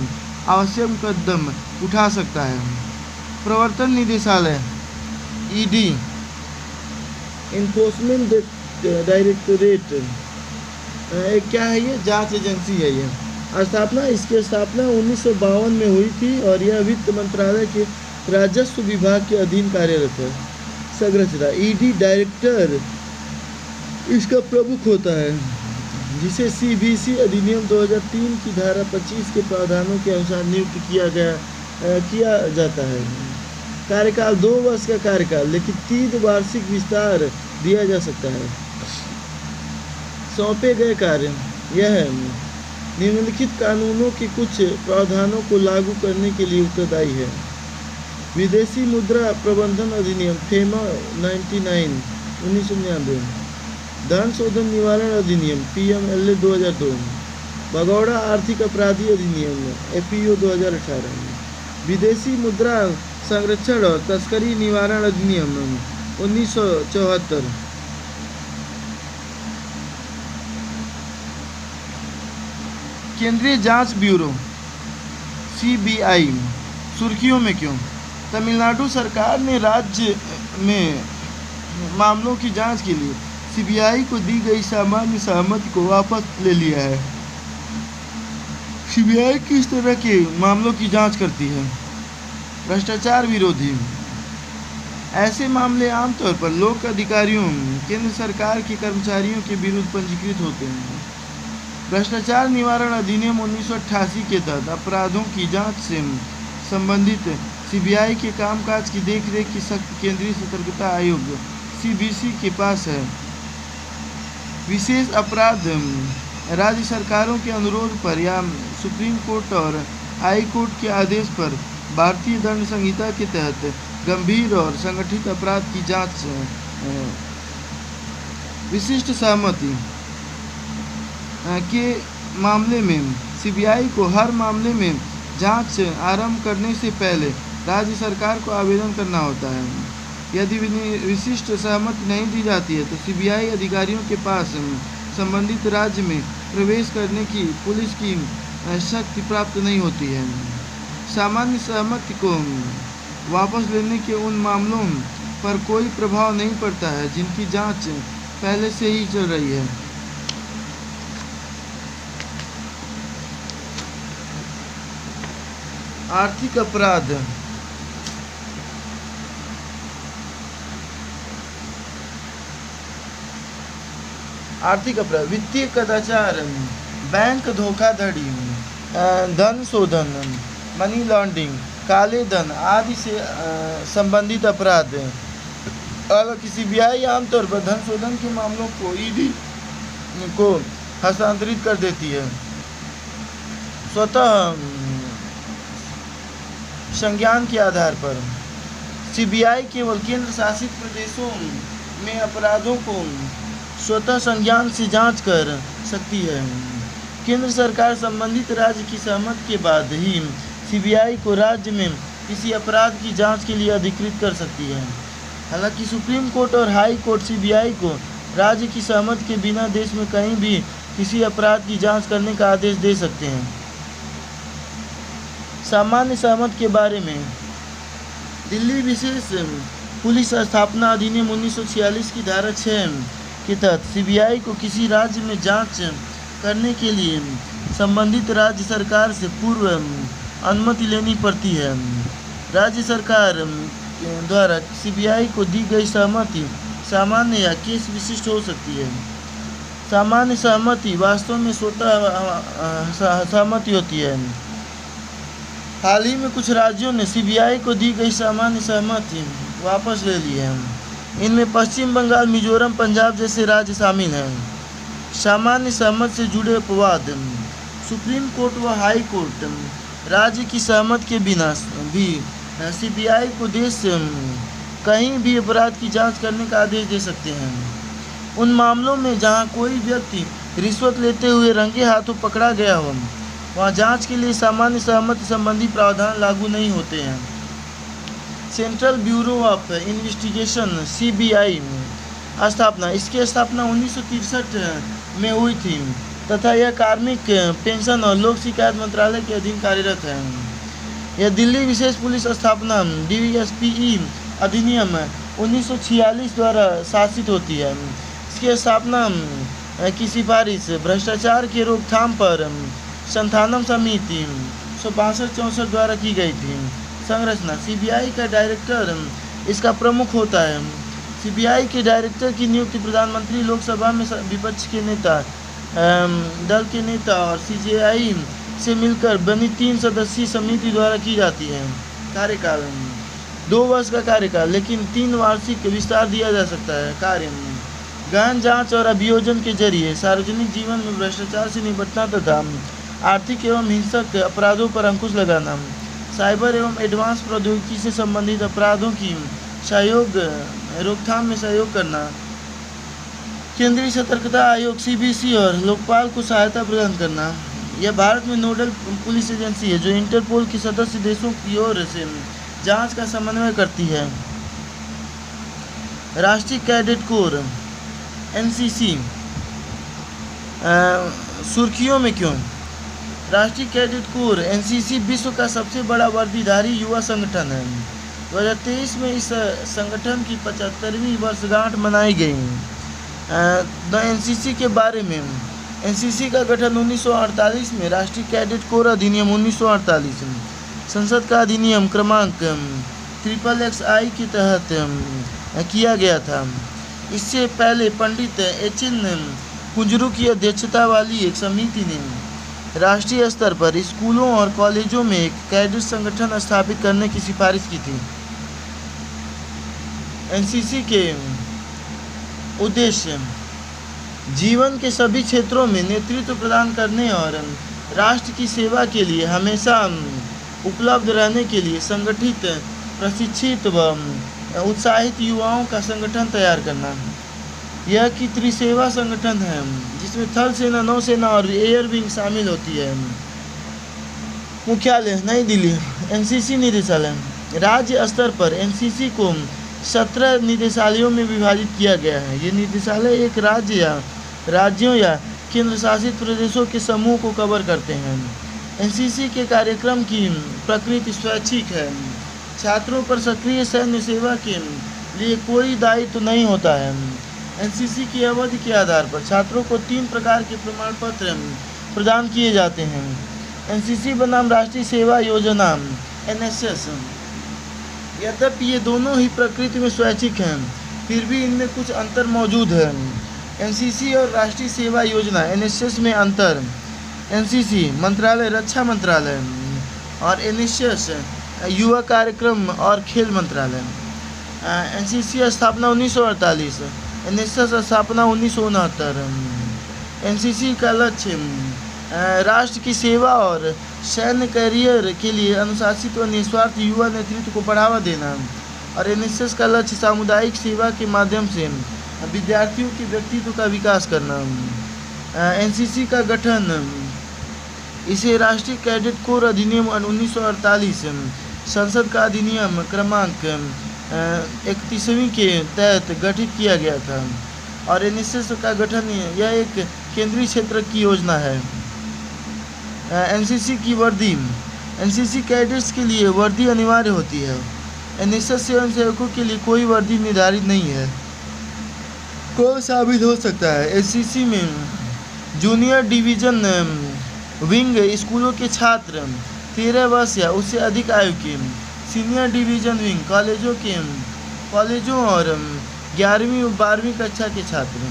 आवश्यक कदम उठा सकता है। प्रवर्तन निदेशालय ईडी इन्फोर्समेंट डायरेक्टोरेट क्या है? ये जांच एजेंसी है। ये इसकी स्थापना 1952 में हुई थी और यह वित्त मंत्रालय के राजस्व विभाग के अधीन कार्यरत है। संरचना: ईडी डायरेक्टर इसका प्रमुख होता है, जिसे CBC अधिनियम 2003 की धारा 25 के प्रावधानों के अनुसार नियुक्त किया जाता है। कार्यकाल 2 वर्ष का कार्यकाल, लेकिन 3 वार्षिक विस्तार दिया जा सकता है। सौंपे गए कार्य: यह निम्नलिखित कानूनों के कुछ प्रावधानों को लागू करने के लिए उत्तरदायी है। विदेशी मुद्रा प्रबंधन अधिनियम फेमा 1999, धन शोधन निवारण अधिनियम PMLA 2002, भगोड़ा आर्थिक अपराधी अधिनियम APO 2018, विदेशी मुद्रा संरक्षण और तस्करी निवारण अधिनियम 1974। केंद्रीय जांच ब्यूरो CBI सुर्खियों में क्यों? तमिलनाडु सरकार ने राज्य में मामलों की जांच के लिए CBI को दी गई सामान्य सहमति को वापस ले लिया है। CBI किस तरह के मामलों की जांच करती है? भ्रष्टाचार विरोधी: ऐसे मामले आमतौर पर लोक अधिकारियों, केंद्र सरकार के कर्मचारियों के विरुद्ध पंजीकृत होते हैं। भ्रष्टाचार निवारण अधिनियम 1988 के तहत अपराधों की जांच से संबंधित सीबीआई के कामकाज की देखरेख की शक्ति केंद्रीय सतर्कता आयोग सीबीसी के पास है। विशेष अपराध राज्य सरकारों के अनुरोध पर या सुप्रीम कोर्ट और हाई कोर्ट के आदेश पर भारतीय दंड संहिता के तहत गंभीर और संगठित अपराध की जांच विशिष्ट सहमति के मामले में सीबीआई को हर मामले में जांच आरंभ करने से पहले राज्य सरकार को आवेदन करना होता है। यदि विशिष्ट सहमति नहीं दी जाती है तो सीबीआई अधिकारियों के पास संबंधित राज्य में प्रवेश करने की पुलिस की शक्ति प्राप्त नहीं होती है। सामान्य सहमति को वापस लेने के उन मामलों पर कोई प्रभाव नहीं पड़ता है जिनकी जांच पहले से ही चल रही है। आर्थिक अपराध वित्तीय कदाचार, बैंक धोखाधड़ी, धन शोधन, मनी लॉन्ड्रिंग, काले धन आदि से संबंधित अपराध। हालांकि सीबीआई आमतौर पर धन शोधन के मामलों को ईडी को हस्तांतरित कर देती है। स्वतः संज्ञान के आधार पर सीबीआई केवल केंद्र शासित प्रदेशों में अपराधों को स्वतः संज्ञान से जांच कर सकती है। केंद्र सरकार संबंधित राज्य की सहमति के बाद ही सीबीआई को राज्य में किसी अपराध की जांच के लिए अधिकृत कर सकती है। हालांकि सुप्रीम कोर्ट और हाई कोर्ट सीबीआई को राज्य की सहमति के बिना देश में कहीं भी किसी अपराध की जांच करने का आदेश दे सकते हैं। सामान्य सहमति के बारे में दिल्ली विशेष पुलिस स्थापना अधिनियम 1946 की धारा 6 के तहत सीबीआई को किसी राज्य में जांच करने के लिए संबंधित राज्य सरकार से पूर्व अनुमति लेनी पड़ती है। राज्य सरकार द्वारा सीबीआई को दी गई सहमति सामान्य या केस विशिष्ट हो सकती है। सामान्य सहमति वास्तव में स्वतः सहमति होती है। हाल ही में कुछ राज्यों ने सीबीआई को दी गई सामान्य सहमति वापस ले ली है। इनमें पश्चिम बंगाल, मिजोरम, पंजाब जैसे राज्य शामिल हैं। सामान्य सहमति से जुड़े अपवाद, सुप्रीम कोर्ट व हाई कोर्ट राज्य की सहमति के बिना भी सीबीआई को देश कहीं भी अपराध की जांच करने का आदेश दे सकते हैं। उन मामलों में जहां कोई व्यक्ति रिश्वत लेते हुए रंगे हाथों पकड़ा गया हो वहां जांच के लिए सामान्य सहमति संबंधी प्रावधान लागू नहीं होते हैं। Central bureau of investigation CBI स्थापना, इसकी स्थापना 1963 में हुई थी तथा यह कार्मिक, पेंशन और लोक शिकायत मंत्रालय के अधीन कार्यरत है। यह दिल्ली विशेष पुलिस स्थापना डीवीएसपी अधिनियम 1946 द्वारा शासित होती है। इसकी स्थापना की सिफारिश भ्रष्टाचार के रोकथाम पर संथानम समिति 162-64 द्वारा की गई थी। संरचना, सीबीआई का डायरेक्टर इसका प्रमुख होता है। सीबीआई के डायरेक्टर की नियुक्ति प्रधानमंत्री, लोकसभा में विपक्ष के नेता, दल के नेता और सीजेआई से मिलकर बनी 3 सदस्यीय समिति द्वारा की जाती है। कार्यकाल 2 वर्ष का कार्यकाल, लेकिन 3 वार्षिक विस्तार दिया जा सकता है। कार्य, गहन जांच और अभियोजन के जरिए सार्वजनिक जीवन में भ्रष्टाचार से निपटना तथा आर्थिक एवं हिंसक अपराधों पर अंकुश लगाना, साइबर एवं एडवांस प्रौद्योगिकी से संबंधित अपराधों की रोकथाम में सहयोग करना, केंद्रीय सतर्कता आयोग सीबीसी और लोकपाल को सहायता प्रदान करना। यह भारत में नोडल पुलिस एजेंसी है जो इंटरपोल के सदस्य देशों की ओर से जांच का समन्वय करती है। राष्ट्रीय कैडेट कोर एनसीसी सुर्खियों में क्यों? राष्ट्रीय कैडेट कोर एनसीसी विश्व का सबसे बड़ा वर्दीधारी युवा संगठन है। 2023 में इस संगठन की 75वीं वर्षगांठ मनाई गई। द एनसीसी के बारे में, एनसीसी का गठन 1948 में राष्ट्रीय कैडेट कोर अधिनियम 1948 संसद का अधिनियम क्रमांक XXXI के तहत किया गया था। इससे पहले पंडित एच.एन. कुंजरू की अध्यक्षता वाली एक समिति ने राष्ट्रीय स्तर पर स्कूलों और कॉलेजों में एक कैडेट संगठन स्थापित करने की सिफारिश की थी। एनसीसी के उद्देश्य जीवन के सभी क्षेत्रों में नेतृत्व प्रदान करने और राष्ट्र की सेवा के लिए हमेशा उपलब्ध रहने के लिए संगठित, प्रशिक्षित व उत्साहित युवाओं का संगठन तैयार करना। यह कि त्रिसेवा संगठन है जिसमें थल सेना, नौसेना और एयर विंग शामिल होती है। मुख्यालय नई दिल्ली। एनसीसी निदेशालय राज्य स्तर पर एनसीसी को 17 निदेशालयों में विभाजित किया गया है। ये निदेशालय एक राज्य या राज्यों या केंद्र शासित प्रदेशों के समूह को कवर करते हैं। एनसीसी के कार्यक्रम की प्रकृति स्वैच्छिक है। छात्रों पर सक्रिय सैन्य सेवा के लिए कोई दायित्व नहीं होता है। एनसीसी की अवधि के आधार पर छात्रों को 3 प्रकार के प्रमाण पत्र प्रदान किए जाते हैं। एनसीसी बनाम राष्ट्रीय सेवा योजना एनएसएस। यद्यपि ये दोनों ही प्रकृति में स्वैच्छिक हैं, फिर भी इनमें कुछ अंतर मौजूद है। एनसीसी और राष्ट्रीय सेवा योजना एनएसएस में अंतर। एनसीसी मंत्रालय रक्षा मंत्रालय और एनएसएस युवा कार्यक्रम और खेल मंत्रालय। एनसीसी स्थापना 1948, एनएसएस स्थापना 1969। एनसीसी का लक्ष्य राष्ट्र की सेवा और सैन्य करियर के लिए अनुशासित व निस्वार्थ युवा नेतृत्व को बढ़ावा देना, और एनएसएस का लक्ष्य सामुदायिक सेवा के माध्यम से विद्यार्थियों के व्यक्तित्व का विकास करना। एनसीसी का गठन इसे राष्ट्रीय कैडेट कोर अधिनियम 1948 संसद का अधिनियम क्रमांक 31वीं के तहत गठित किया गया था। और एनएसएस का गठन यह एक केंद्रीय क्षेत्र की योजना है। एनसीसी की वर्दी। एनसीसी कैडेट्स के लिए वर्दी अनिवार्य होती है। एनएसएस स्वयंसेवकों के लिए कोई वर्दी निर्धारित नहीं है। कौन शामिल हो सकता है? एनसीसी में जूनियर डिवीजन विंग स्कूलों के छात्र 13 वर्ष या उससे अधिक आयु के। सीनियर डिवीजन विंग कॉलेजों और 11वीं और 12वीं कक्षा के छात्र।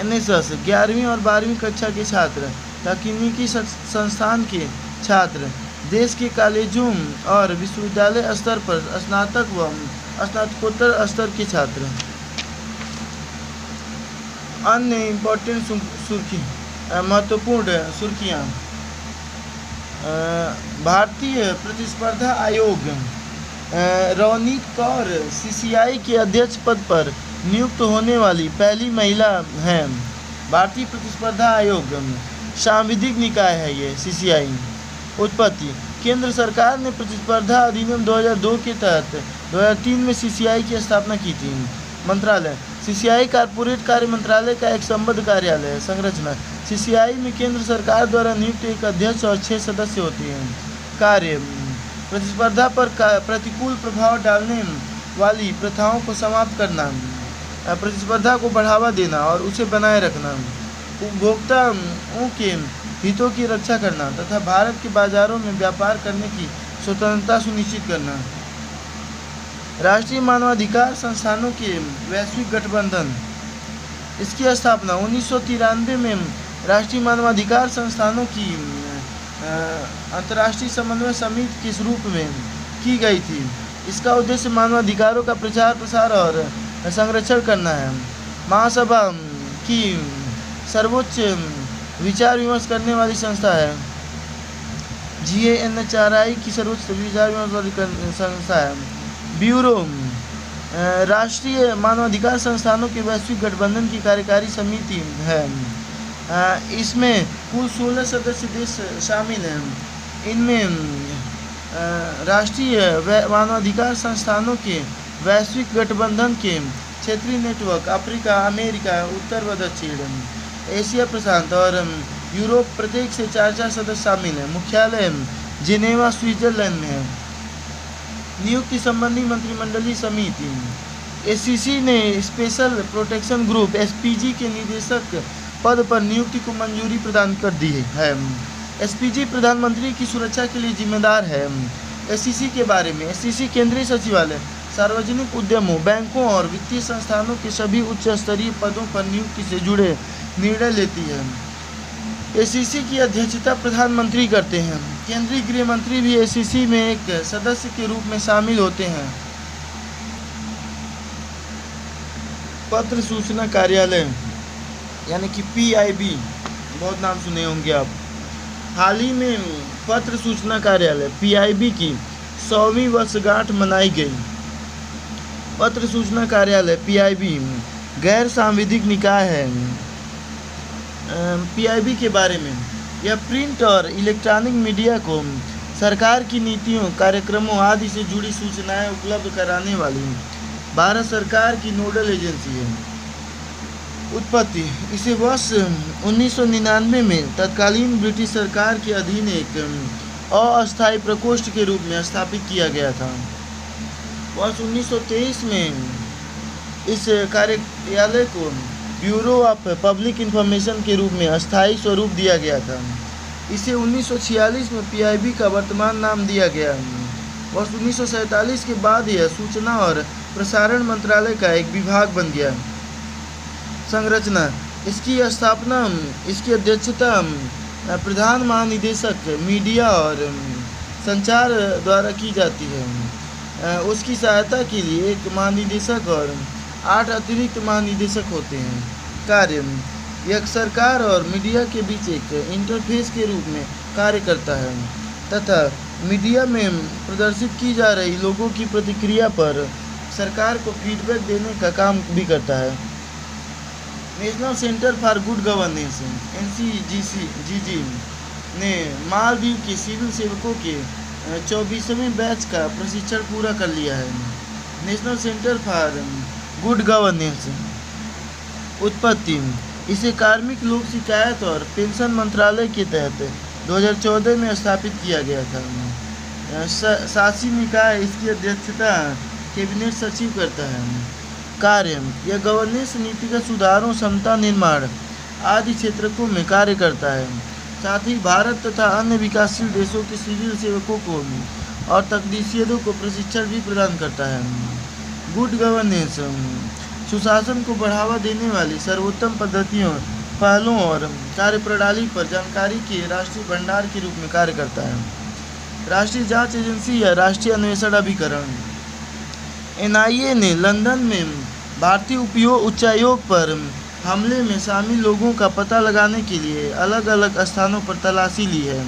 एनएसएस 11वीं और 12वीं कक्षा के छात्र, तकनीकी संस्थान के छात्र, देश के कॉलेजों और विश्वविद्यालय स्तर पर स्नातक व स्नातकोत्तर स्तर के छात्र। अन्य इम्पोर्टेंट महत्वपूर्ण सुर्खियाँ। भारतीय प्रतिस्पर्धा आयोग रवनीत कौर सीसीआई के अध्यक्ष पद पर नियुक्त होने वाली पहली महिला हैं। भारतीय प्रतिस्पर्धा आयोग सांविधिक निकाय है। ये सीसीआई उत्पत्ति केंद्र सरकार ने प्रतिस्पर्धा अधिनियम 2002 के तहत 2003 में सीसीआई की स्थापना की थी। मंत्रालय सीसीआई कारपोरेट कार्य मंत्रालय का एक संबद्ध कार्यालय है। संरचना सीसीआई में केंद्र सरकार द्वारा नियुक्त एक अध्यक्ष और 6 सदस्य होते हैं। कार्य प्रतिस्पर्धा पर प्रतिकूल प्रभाव डालने वाली प्रथाओं को समाप्त करना, प्रतिस्पर्धा को बढ़ावा देना और उसे बनाए रखना, उपभोक्ताओं के हितों की रक्षा करना तथा भारत के बाजारों में व्यापार करने की स्वतंत्रता सुनिश्चित करना। राष्ट्रीय मानवाधिकार संस्थानों के वैश्विक गठबंधन। इसकी स्थापना 1993 में राष्ट्रीय मानवाधिकार संस्थानों की अंतर्राष्ट्रीय समन्वय समिति के रूप में की गई थी। इसका उद्देश्य मानवाधिकारों का प्रचार प्रसार और संरक्षण करना है। महासभा की सर्वोच्च विचार विमर्श करने वाली संस्था है। GANHRI की सर्वोच्च विचार विमर्श वाली संस्था है। ब्यूरो राष्ट्रीय मानवाधिकार संस्थानों के वैश्विक गठबंधन की कार्यकारी समिति है। इसमें कुल 16 सदस्य देश शामिल हैं। इनमें राष्ट्रीय मानवाधिकार संस्थानों के वैश्विक गठबंधन के क्षेत्रीय नेटवर्क अफ्रीका, अमेरिका, उत्तर व दक्षिण एशिया प्रशांत और यूरोप प्रत्येक से 4-4 सदस्य शामिल हैं। मुख्यालय जिनेवा स्विट्जरलैंड में है। नियुक्ति संबंधी मंत्रिमंडलीय समिति। एससीसी ने स्पेशल प्रोटेक्शन ग्रुप SPG के निदेशक पद पर नियुक्ति को मंजूरी प्रदान कर दी है। SPG प्रधानमंत्री की सुरक्षा के लिए जिम्मेदार है। एससीसी के बारे में एससीसी केंद्रीय सचिवालय सार्वजनिक उद्यमों, बैंकों और वित्तीय संस्थानों के सभी उच्च स्तरीय पदों पर नियुक्ति से जुड़े निर्णय लेती है। एसीसी की अध्यक्षता प्रधानमंत्री करते हैं। केंद्रीय गृह मंत्री भी एसीसी में एक सदस्य के रूप में शामिल होते हैं। पत्र सूचना कार्यालय यानी कि पीआईबी, बहुत नाम सुने होंगे आप। हाल ही में पत्र सूचना कार्यालय पीआईबी की 100वीं वर्षगांठ मनाई गई। पत्र सूचना कार्यालय पीआईबी गैर सांविधिक निकाय है। पीआईबी के बारे में, यह प्रिंट और इलेक्ट्रॉनिक मीडिया को सरकार की नीतियों, कार्यक्रमों आदि से जुड़ी सूचनाएं उपलब्ध कराने वाली भारत सरकार की नोडल एजेंसी है। उत्पत्ति, इसे वर्ष 1999 में तत्कालीन ब्रिटिश सरकार के अधीन एक अस्थायी प्रकोष्ठ के रूप में स्थापित किया गया था। वर्ष 1923 में इस कार्यालय को ब्यूरो ऑफ पब्लिक इंफॉर्मेशन के रूप में अस्थायी स्वरूप दिया गया था। इसे 1946 में पीआईबी का वर्तमान नाम दिया गया। वर्ष 1947 के बाद यह सूचना और प्रसारण मंत्रालय का एक विभाग बन गया। संरचना, इसकी स्थापना, इसकी अध्यक्षता प्रधान महानिदेशक मीडिया और संचार द्वारा की जाती है। उसकी सहायता के लिए एक महानिदेशक और 8 अतिरिक्त महानिदेशक होते हैं। कार्य, यह सरकार और मीडिया के बीच एक इंटरफेस के रूप में कार्य करता है तथा मीडिया में प्रदर्शित की जा रही लोगों की प्रतिक्रिया पर सरकार को फीडबैक देने का काम भी करता है। National centre for good governance NCGC ने मालदीव के सिविल सेवकों के 24वें बैच का प्रशिक्षण पूरा कर लिया है। National centre for good governance. उत्पत्ति, इसे कार्मिक लोक शिकायत और पेंशन मंत्रालय के तहत 2014 में स्थापित किया गया था। शासी निकाय, इसकी अध्यक्षता कैबिनेट सचिव करता है। कार्य, यह गवर्नेंस, नीतिगत सुधारों, क्षमता निर्माण आदि क्षेत्रों में कार्य करता है। साथ ही भारत तथा अन्य विकासशील देशों के सिविल सेवकों को और तकनीशियनों को प्रशिक्षण भी प्रदान करता है। गुड गवर्नेंस, सुशासन को बढ़ावा देने वाली सर्वोत्तम पद्धतियों, पहलों और कार्यप्रणाली पर जानकारी के राष्ट्रीय भंडार के रूप में कार्य करता है। राष्ट्रीय जांच एजेंसी या राष्ट्रीय अन्वेषण अभिकरण NIA ने लंदन में भारतीय उच्चायोग पर हमले में शामिल लोगों का पता लगाने के लिए अलग अलग स्थानों पर तलाशी ली है।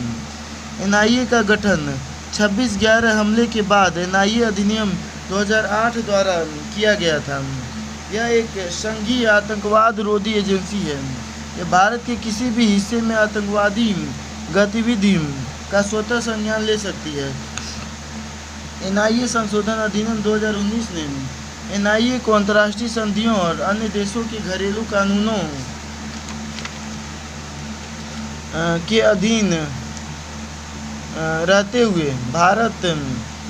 NIA का गठन 26/11 हमले के बाद NIA अधिनियम 2008 द्वारा किया गया था। यह एक संघीय आतंकवाद रोधी एजेंसी है। यह भारत के किसी भी हिस्से में आतंकवादी गतिविधि का स्वतः संज्ञान ले सकती है। NIA संशोधन अधिनियम 2019 ने NIA को अंतर्राष्ट्रीय संधियों और अन्य देशों के घरेलू कानूनों के अधीन रहते हुए भारत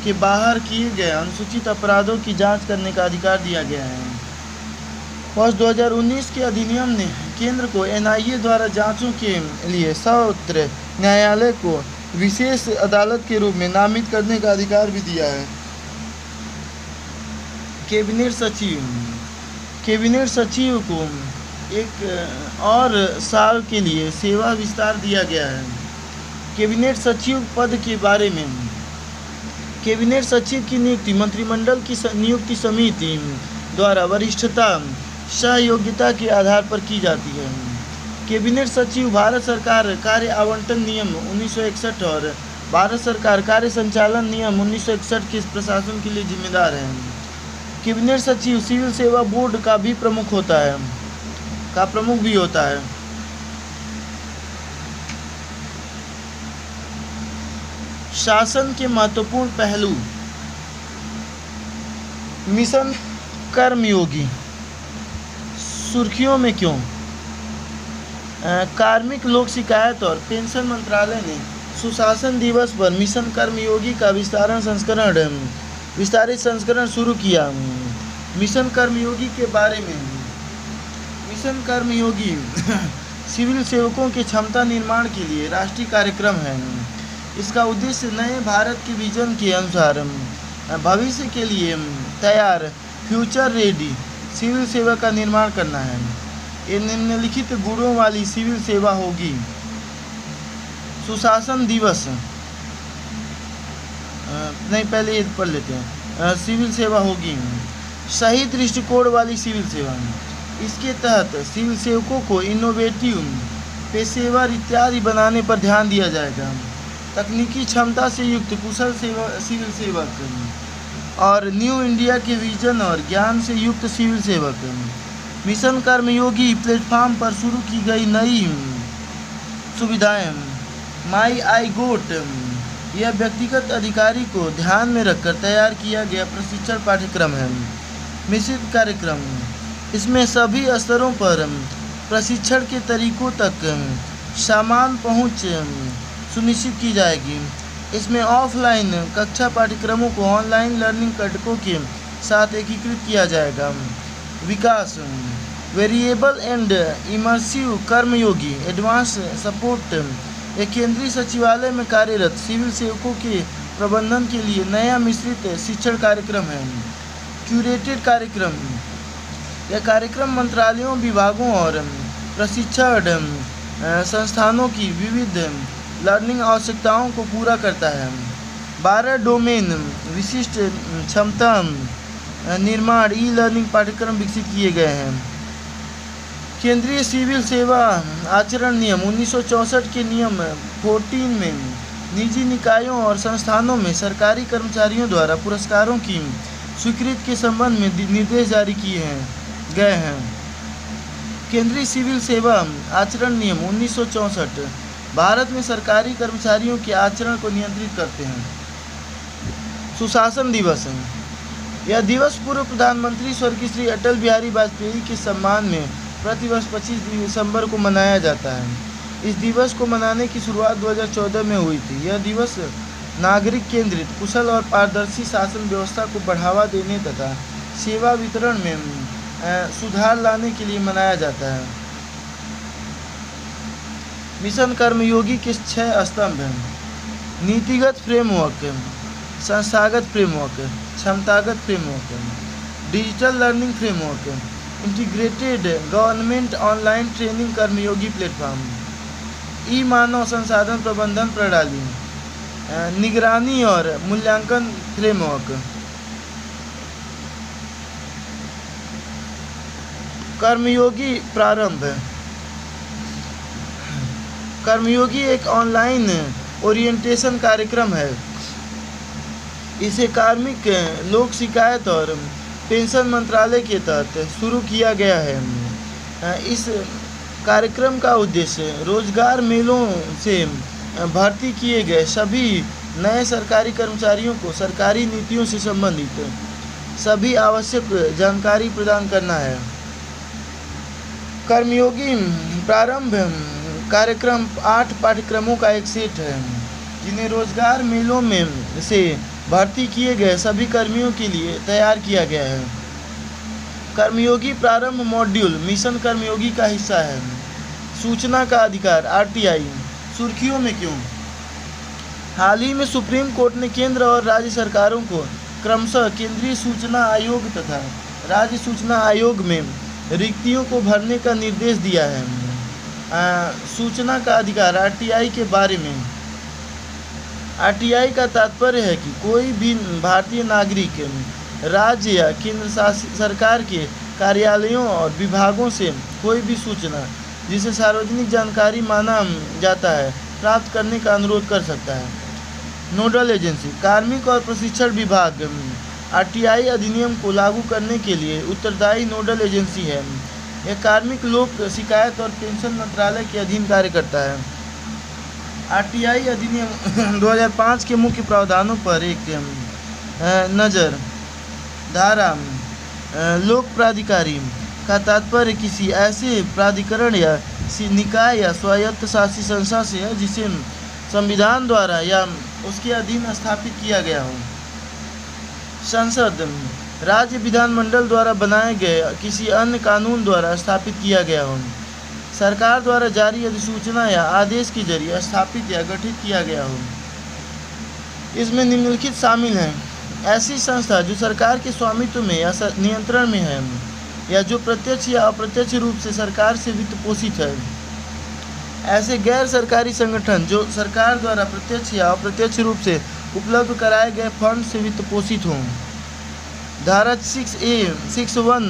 के बाहर किए गए अनुसूचित अपराधों की जांच करने का अधिकार दिया गया है। वर्ष 2019 के अधिनियम ने केंद्र को NIA द्वारा जांचों के लिए सत्र न्यायालय को विशेष अदालत के रूप में नामित करने का अधिकार भी दिया है। कैबिनेट सचिव को एक और साल के लिए सेवा विस्तार दिया गया है। कैबिनेट सचिव पद के बारे में, कैबिनेट सचिव की नियुक्ति मंत्रिमंडल की नियुक्ति समिति द्वारा वरिष्ठता सहयोग्यता के आधार पर की जाती है। कैबिनेट सचिव भारत सरकार कार्य आवंटन नियम 1961 और भारत सरकार कार्य संचालन नियम 1961 के प्रशासन के लिए जिम्मेदार है। कैबिनेट सचिव सिविल सेवा बोर्ड का भी प्रमुख भी होता है। शासन के महत्वपूर्ण पहलू, मिशन कर्मयोगी सुर्खियों में क्यों? कार्मिक लोक शिकायत और पेंशन मंत्रालय ने सुशासन दिवस पर मिशन कर्मयोगी का विस्तारित संस्करण शुरू किया। मिशन कर्मयोगी के बारे में, मिशन कर्मयोगी सिविल सेवकों के क्षमता निर्माण के लिए राष्ट्रीय कार्यक्रम है। इसका उद्देश्य नए भारत के विजन के अनुसार भविष्य के लिए तैयार फ्यूचर रेडी सिविल सेवा का निर्माण करना है। ये निम्नलिखित गुणों वाली सिविल सेवा होगी। सुशासन दिवस, नहीं पहले ये पढ़ लेते हैं। सिविल सेवा होगी सही दृष्टिकोण वाली सिविल सेवा। इसके तहत सिविल सेवकों को इनोवेटिव, पेशेवर इत्यादि बनाने पर ध्यान दिया जाएगा। तकनीकी क्षमता से युक्त कुशल सिविल सेवक और न्यू इंडिया के विजन और ज्ञान से युक्त सिविल सेवक। मिशन कर्मयोगी प्लेटफॉर्म पर शुरू की गई नई सुविधाएं। माई आई गोट, यह व्यक्तिगत अधिकारी को ध्यान में रखकर तैयार किया गया प्रशिक्षण पाठ्यक्रम है। मिश्रित कार्यक्रम, इसमें सभी स्तरों पर प्रशिक्षण के तरीकों तक समान पहुंच सुनिश्चित की जाएगी। इसमें ऑफलाइन कक्षा पाठ्यक्रमों को ऑनलाइन लर्निंग घटकों के साथ एकीकृत किया जाएगा। विकास, variable and immersive Karmayogi advance support, एक केंद्रीय सचिवालय में कार्यरत सिविल सेवकों के प्रबंधन के लिए नया मिश्रित शिक्षण कार्यक्रम है। क्यूरेटेड कार्यक्रम, यह कार्यक्रम मंत्रालयों, विभागों और प्रशिक्षण संस्थानों की विविध लर्निंग आवश्यकताओं को पूरा करता है। 12 डोमेन विशिष्ट क्षमता निर्माण ई लर्निंग पाठ्यक्रम विकसित किए गए हैं। केंद्रीय सिविल सेवा आचरण नियम 1964 के नियम 14 में निजी निकायों और संस्थानों में सरकारी कर्मचारियों द्वारा पुरस्कारों की स्वीकृति के संबंध में निर्देश जारी किए गए हैं। केंद्रीय सिविल सेवा आचरण नियम 1964 भारत में सरकारी कर्मचारियों के आचरण को नियंत्रित करते हैं। सुशासन दिवस, यह दिवस पूर्व प्रधानमंत्री स्वर्गीय श्री अटल बिहारी वाजपेयी के सम्मान में प्रतिवर्ष 25 दिसंबर को मनाया जाता है। इस दिवस को मनाने की शुरुआत 2014 में हुई थी। यह दिवस नागरिक केंद्रित, कुशल और पारदर्शी शासन व्यवस्था को बढ़ावा देने तथा सेवा वितरण में सुधार लाने के लिए मनाया जाता है। मिशन कर्मयोगी के 6 स्तंभ हैं। नीतिगत फ्रेमवर्क, संस्थागत फ्रेमवर्क, क्षमतागत framework, digital learning framework, integrated government online training Karmayogi platform, e मानव संसाधन प्रबंधन प्रणाली, निगरानी और मूल्यांकन फ्रेमवर्क। कर्मयोगी प्रारंभ, कर्मयोगी एक ऑनलाइन ओरिएंटेशन कार्यक्रम है। इसे कार्मिक लोक शिकायत और पेंशन मंत्रालय के तहत शुरू किया गया है। इस कार्यक्रम का उद्देश्य रोजगार मेलों से भर्ती किए गए सभी नए सरकारी कर्मचारियों को सरकारी नीतियों से संबंधित सभी आवश्यक जानकारी प्रदान करना है। कर्मयोगी प्रारंभ कार्यक्रम 8 पाठ्यक्रमों का एक सेट है जिन्हें रोजगार मेलों में से भर्ती किए गए सभी कर्मियों के लिए तैयार किया गया है। कर्मयोगी प्रारंभ मॉड्यूल मिशन कर्मयोगी का हिस्सा है। सूचना का अधिकार RTI, सुर्खियों में क्यों? हाल ही में सुप्रीम कोर्ट ने केंद्र और राज्य सरकारों को क्रमशः केंद्रीय सूचना आयोग तथा राज्य सूचना आयोग में रिक्तियों को भरने का निर्देश दिया है। सूचना का अधिकार RTI के बारे में, RTI का तात्पर्य है कि कोई भी भारतीय नागरिक राज्य या केंद्र शासित सरकार के कार्यालयों और विभागों से कोई भी सूचना जिसे सार्वजनिक जानकारी माना जाता है प्राप्त करने का अनुरोध कर सकता है। नोडल एजेंसी, कार्मिक और प्रशिक्षण विभाग RTI अधिनियम को लागू करने के लिए उत्तरदायी नोडल एजेंसी है। यह कार्मिक लोक शिकायत और पेंशन मंत्रालय के अधीन कार्य करता है। RTI अधिनियम 2005 के मुख्य प्रावधानों पर एक नज़र। धारा, लोक प्राधिकारी का तात्पर्य किसी ऐसे प्राधिकरण या निकाय या स्वायत्त शासी संस्था से है जिसे संविधान द्वारा या उसके अधीन स्थापित किया गया हो। संसद, राज्य विधानमंडल द्वारा बनाए गए किसी अन्य कानून द्वारा स्थापित किया गया हो। सरकार द्वारा जारी अधिसूचना या आदेश के जरिए स्थापित या गठित किया गया हो। इसमें निम्नलिखित शामिल हैं: ऐसी संस्था जो सरकार के स्वामित्व में या नियंत्रण में है या जो प्रत्यक्ष या अप्रत्यक्ष रूप से सरकार से वित्त पोषित है। ऐसे गैर सरकारी संगठन जो सरकार द्वारा प्रत्यक्ष या अप्रत्यक्ष रूप से उपलब्ध कराए गए फंड से वित्त पोषित हों। धारा 6A(1)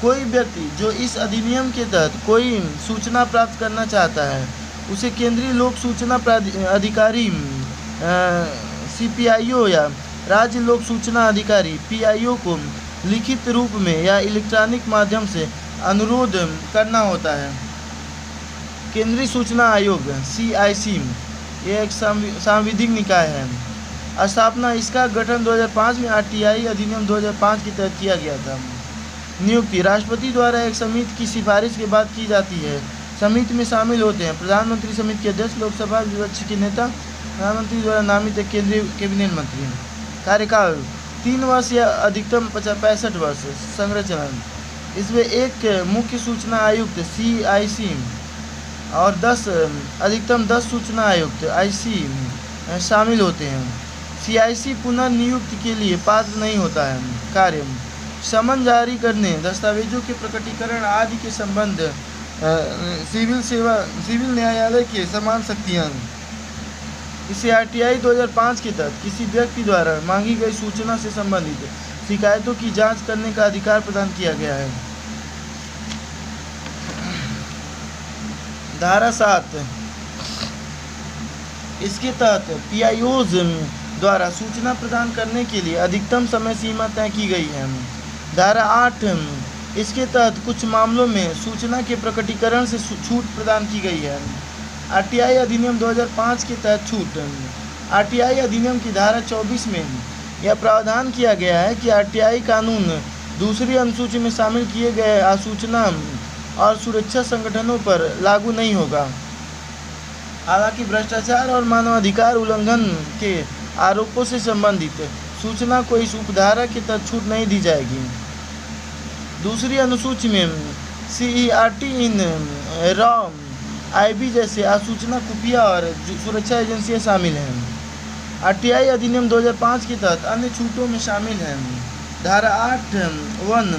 कोई व्यक्ति जो इस अधिनियम के तहत कोई सूचना प्राप्त करना चाहता है उसे केंद्रीय लोक सूचना अधिकारी CPIO या राज्य लोक सूचना अधिकारी PIO को लिखित रूप में या इलेक्ट्रॉनिक माध्यम से अनुरोध करना होता है। केंद्रीय सूचना आयोग CIC ये एक सांविधिक निकाय है। स्थापना इसका गठन 2005 में RTI अधिनियम 2005 के तहत किया गया था। नियुक्ति राष्ट्रपति द्वारा एक समिति की सिफारिश के बाद की जाती है। समिति में शामिल होते हैं प्रधानमंत्री, समिति के अध्यक्ष, लोकसभा विपक्ष के नेता, प्रधानमंत्री द्वारा नामित एक केंद्रीय कैबिनेट मंत्री। कार्यकाल 3 वर्ष या अधिकतम 65 वर्ष। संरचना इसमें एक मुख्य सूचना आयुक्त CIC और अधिकतम 10 सूचना आयुक्त IC शामिल होते हैं। CIC पुनर्नियुक्ति के लिए पात्र नहीं होता है। कार्य समन जारी करने, दस्तावेजों के प्रकटीकरण आदि के संबंध सिविल न्यायालय के समान शक्तियाँ। इसे RTI 2005 के तहत किसी व्यक्ति द्वारा मांगी गई सूचना से संबंधित शिकायतों की जांच करने का अधिकार प्रदान किया गया है। धारा 7 इसके तहत PIOs द्वारा सूचना प्रदान करने के लिए अधिकतम समय सीमा तय की गई है। धारा 8 इसके तहत कुछ मामलों में सूचना के प्रकटीकरण से छूट प्रदान की गई है। RTI अधिनियम 2005 के तहत छूट। RTI अधिनियम की धारा 24 में यह प्रावधान किया गया है कि RTI कानून दूसरी अनुसूची में शामिल किए गए आसूचना और सुरक्षा संगठनों पर लागू नहीं होगा। हालांकि भ्रष्टाचार और मानवाधिकार उल्लंघन के आरोपों से संबंधित सूचना को इस उपधारा के तहत छूट नहीं दी जाएगी। दूसरी अनुसूची में CERT इन रॉ IB जैसे आसूचना खुफिया और सुरक्षा एजेंसियां शामिल हैं। RTI अधिनियम 2005 के तहत अन्य छूटों में शामिल हैं। धारा 8(1)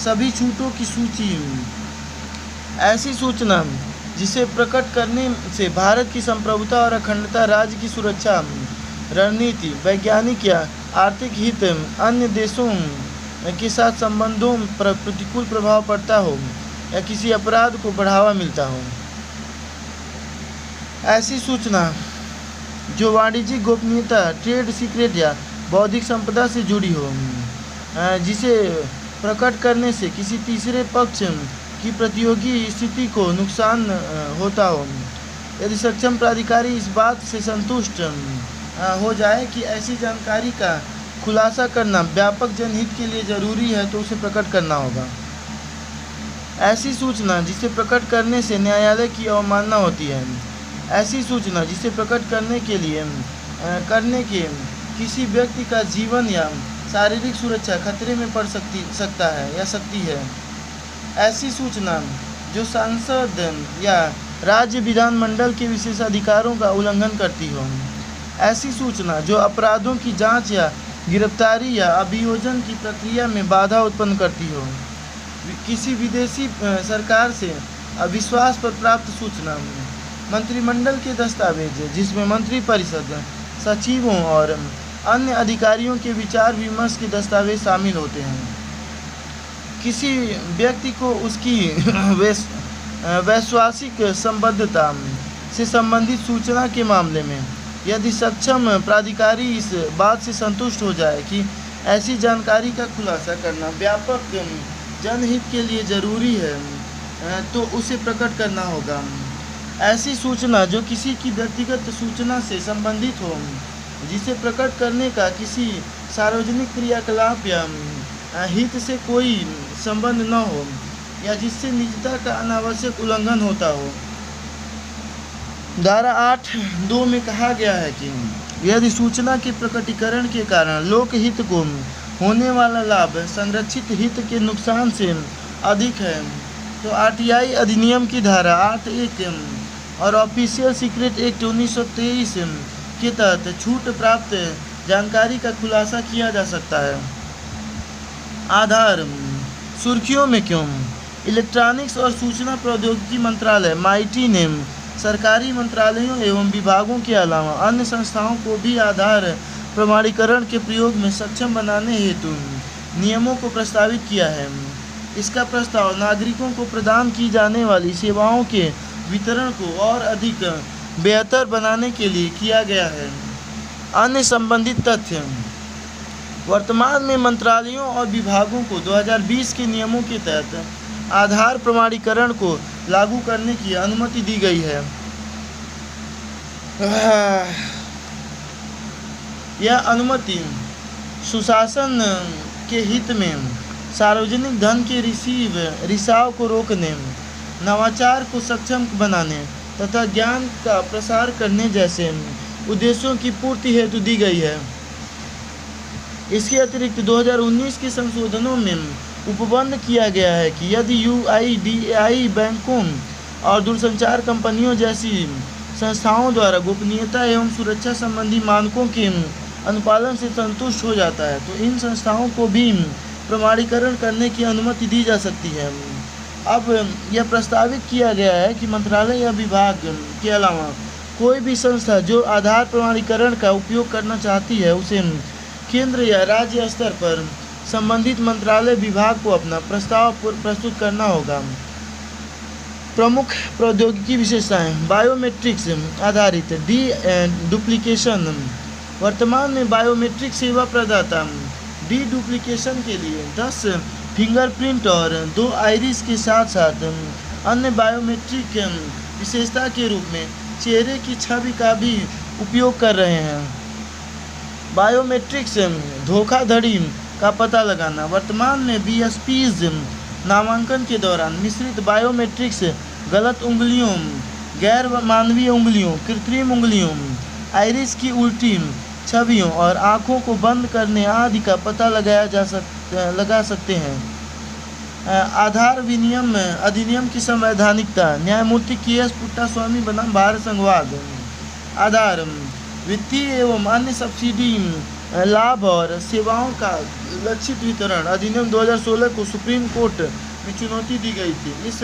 सभी छूटों की सूची। ऐसी सूचना जिसे प्रकट करने से भारत की संप्रभुता और अखंडता, राज्य की सुरक्षा, रणनीति, वैज्ञानिक या आर्थिक हित, अन्य देशों के साथ संबंधों पर प्रतिकूल प्रभाव पड़ता हो या किसी अपराध को बढ़ावा मिलता हो। ऐसी सूचना जो वाणिज्यिक गोपनीयता, ट्रेड सीक्रेट या बौद्धिक संपदा से जुड़ी हो, जिसे प्रकट करने से किसी तीसरे पक्ष की प्रतियोगी स्थिति को नुकसान होता हो। यदि सक्षम प्राधिकारी इस बात से संतुष्ट हो जाए कि ऐसी जानकारी का खुलासा करना व्यापक जनहित के लिए जरूरी है तो उसे प्रकट करना होगा। ऐसी सूचना जिसे प्रकट करने से न्यायालय की अवमानना होती है। ऐसी सूचना जिसे प्रकट करने के किसी व्यक्ति का जीवन या शारीरिक सुरक्षा खतरे में पड़ सकता है या सकती है। ऐसी सूचना जो सांसद या राज्य विधानमंडल के विशेषाधिकारों का उल्लंघन करती हो। ऐसी सूचना जो अपराधों की जांच या गिरफ्तारी या अभियोजन की प्रक्रिया में बाधा उत्पन्न करती हो। किसी विदेशी सरकार से अविश्वास पर प्राप्त सूचना। मंत्रिमंडल के दस्तावेज जिसमें मंत्रिपरिषद, सचिवों और अन्य अधिकारियों के विचार विमर्श के दस्तावेज शामिल होते हैं। किसी व्यक्ति को उसकी वैश्वासिक संबद्धता से संबंधित सूचना के मामले में यदि सक्षम प्राधिकारी इस बात से संतुष्ट हो जाए कि ऐसी जानकारी का खुलासा करना व्यापक जनहित के लिए जरूरी है तो उसे प्रकट करना होगा। ऐसी सूचना जो किसी की व्यक्तिगत सूचना से संबंधित हो, जिसे प्रकट करने का किसी सार्वजनिक क्रियाकलाप या हित से कोई संबंध न हो या जिससे निजता का अनावश्यक उल्लंघन होता हो। धारा 8(2) में कहा गया है कि यदि सूचना के प्रकटीकरण के कारण लोक हित को होने वाला लाभ संरक्षित हित के नुकसान से अधिक है तो RTI अधिनियम की धारा 8(1) और ऑफिशियल सीक्रेट एक्ट 1923 के तहत छूट प्राप्त जानकारी का खुलासा किया जा सकता है। आधार सुर्खियों में क्यों? इलेक्ट्रॉनिक्स और सूचना प्रौद्योगिकी मंत्रालय (MeitY) ने सरकारी मंत्रालयों एवं विभागों के अलावा अन्य संस्थाओं को भी आधार प्रमाणीकरण के प्रयोग में सक्षम बनाने हेतु नियमों को प्रस्तावित किया है। इसका प्रस्ताव नागरिकों को प्रदान की जाने वाली सेवाओं के वितरण को और अधिक बेहतर बनाने के लिए किया गया है। अन्य संबंधित तथ्य: वर्तमान में मंत्रालयों और विभागों को 2020 के नियमों के तहत आधार प्रमाणीकरण को लागू करने की अनुमति दी गई है। यह अनुमति सुशासन के हित में, सार्वजनिक धन के रिसाव को रोकने, नवाचार को सक्षम बनाने तथा ज्ञान का प्रसार करने जैसे उद्देश्यों की पूर्ति हेतु दी गई है। इसके अतिरिक्त 2019 के संशोधनों में उपबंध किया गया है कि यदि UIDAI बैंकों और दूरसंचार कंपनियों जैसी संस्थाओं द्वारा गोपनीयता एवं सुरक्षा संबंधी मानकों के अनुपालन से संतुष्ट हो जाता है तो इन संस्थाओं को भी प्रमाणीकरण करने की अनुमति दी जा सकती है। अब यह प्रस्तावित किया गया है कि मंत्रालय या विभाग के अलावा कोई भी संस्था जो आधार प्रमाणीकरण का उपयोग करना चाहती है उसे केंद्र या राज्य स्तर पर संबंधित मंत्रालय विभाग को अपना प्रस्ताव प्रस्तुत करना होगा। प्रमुख प्रौद्योगिकी विशेषताएं: बायोमेट्रिक्स आधारित डुप्लीकेशन। वर्तमान में बायोमेट्रिक सेवा प्रदाता डुप्लीकेशन के लिए 10 फिंगरप्रिंट और 2 आइरिस के साथ साथ अन्य बायोमेट्रिक विशेषता के रूप में चेहरे की छवि का भी उपयोग कर रहे हैं। बायोमेट्रिक्स धोखाधड़ी का पता लगाना। वर्तमान में BSPs नामांकन के दौरान मिश्रित बायोमेट्रिक्स, गलत उंगलियों, गैर मानवीय उंगलियों, कृत्रिम उंगलियों, आइरिस की उल्टी छवियों और आँखों को बंद करने आदि का पता लगा सकते हैं। आधार अधिनियम की संवैधानिकता। न्यायमूर्ति KS पुट्टास्वामी बनाम भारत संघवाद। आधार वित्तीय एवं अन्य सब्सिडी लाभ और सेवाओं का लक्षित वितरण अधिनियम 2016 को सुप्रीम कोर्ट में चुनौती दी गई थी। इस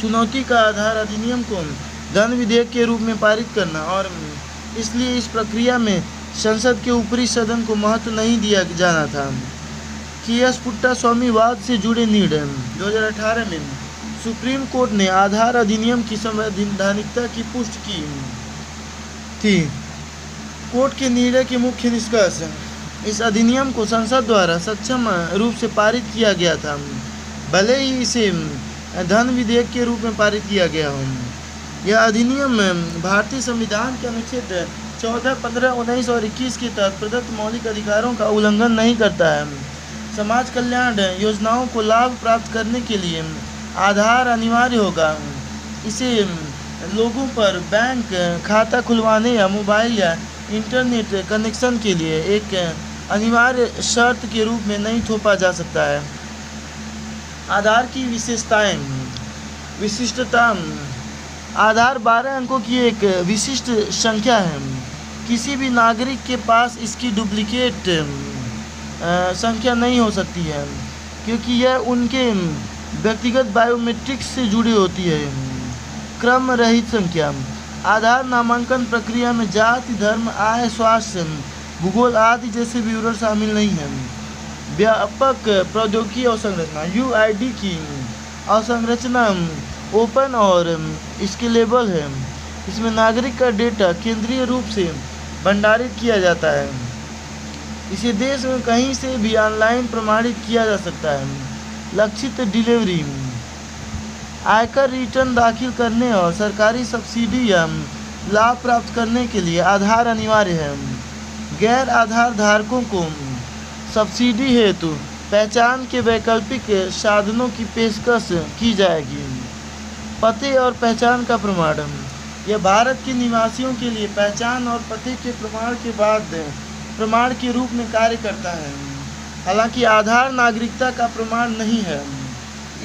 चुनौती का आधार अधिनियम को धन विधेयक के रूप में पारित करना और इसलिए इस प्रक्रिया में संसद के ऊपरी सदन को महत्व नहीं दिया जाना था। KS पुट्टास्वामी वाद से जुड़े निर्णय। 2018 में सुप्रीम कोर्ट ने आधार अधिनियम की संवैधानिकता की पुष्टि की थी। कोर्ट के निर्णय के मुख्य निष्कर्ष: इस अधिनियम को संसद द्वारा सक्षम रूप से पारित किया गया था, भले ही इसे धन विधेयक के रूप में पारित किया गया हो। यह अधिनियम भारतीय संविधान के अनुच्छेद 14, 15, 19 और 21 के तहत प्रदत्त मौलिक अधिकारों का उल्लंघन नहीं करता है। समाज कल्याण योजनाओं को लाभ प्राप्त करने के लिए आधार अनिवार्य होगा। इसे लोगों पर बैंक खाता खुलवाने या मोबाइल या इंटरनेट कनेक्शन के लिए एक अनिवार्य शर्त के रूप में नहीं थोपा जा सकता है। आधार की विशिष्टता। आधार 12 अंकों की एक विशिष्ट संख्या है। किसी भी नागरिक के पास इसकी डुप्लीकेट संख्या नहीं हो सकती है क्योंकि यह उनके व्यक्तिगत बायोमेट्रिक्स से जुड़ी होती है। क्रम रहित संख्या। आधार नामांकन प्रक्रिया में जाति, धर्म, आय, स्वास्थ्य, भूगोल आदि जैसे विवरण शामिल नहीं हैं। व्यापक प्रौद्योगिकी अवसंरचना। UID की अवसंरचना ओपन और स्केलेबल है। इसमें नागरिक का डेटा केंद्रीय रूप से भंडारित किया जाता है। इसे देश में कहीं से भी ऑनलाइन प्रमाणित किया जा सकता है। लक्षित डिलीवरी। आयकर रिटर्न दाखिल करने और सरकारी सब्सिडी या लाभ प्राप्त करने के लिए आधार अनिवार्य है। गैर आधार धारकों को सब्सिडी हेतु पहचान के वैकल्पिक साधनों की पेशकश की जाएगी। पते और पहचान का प्रमाण। यह भारत के निवासियों के लिए पहचान और पते के प्रमाण के बाद प्रमाण के रूप में कार्य करता है। हालांकि आधार नागरिकता का प्रमाण नहीं है।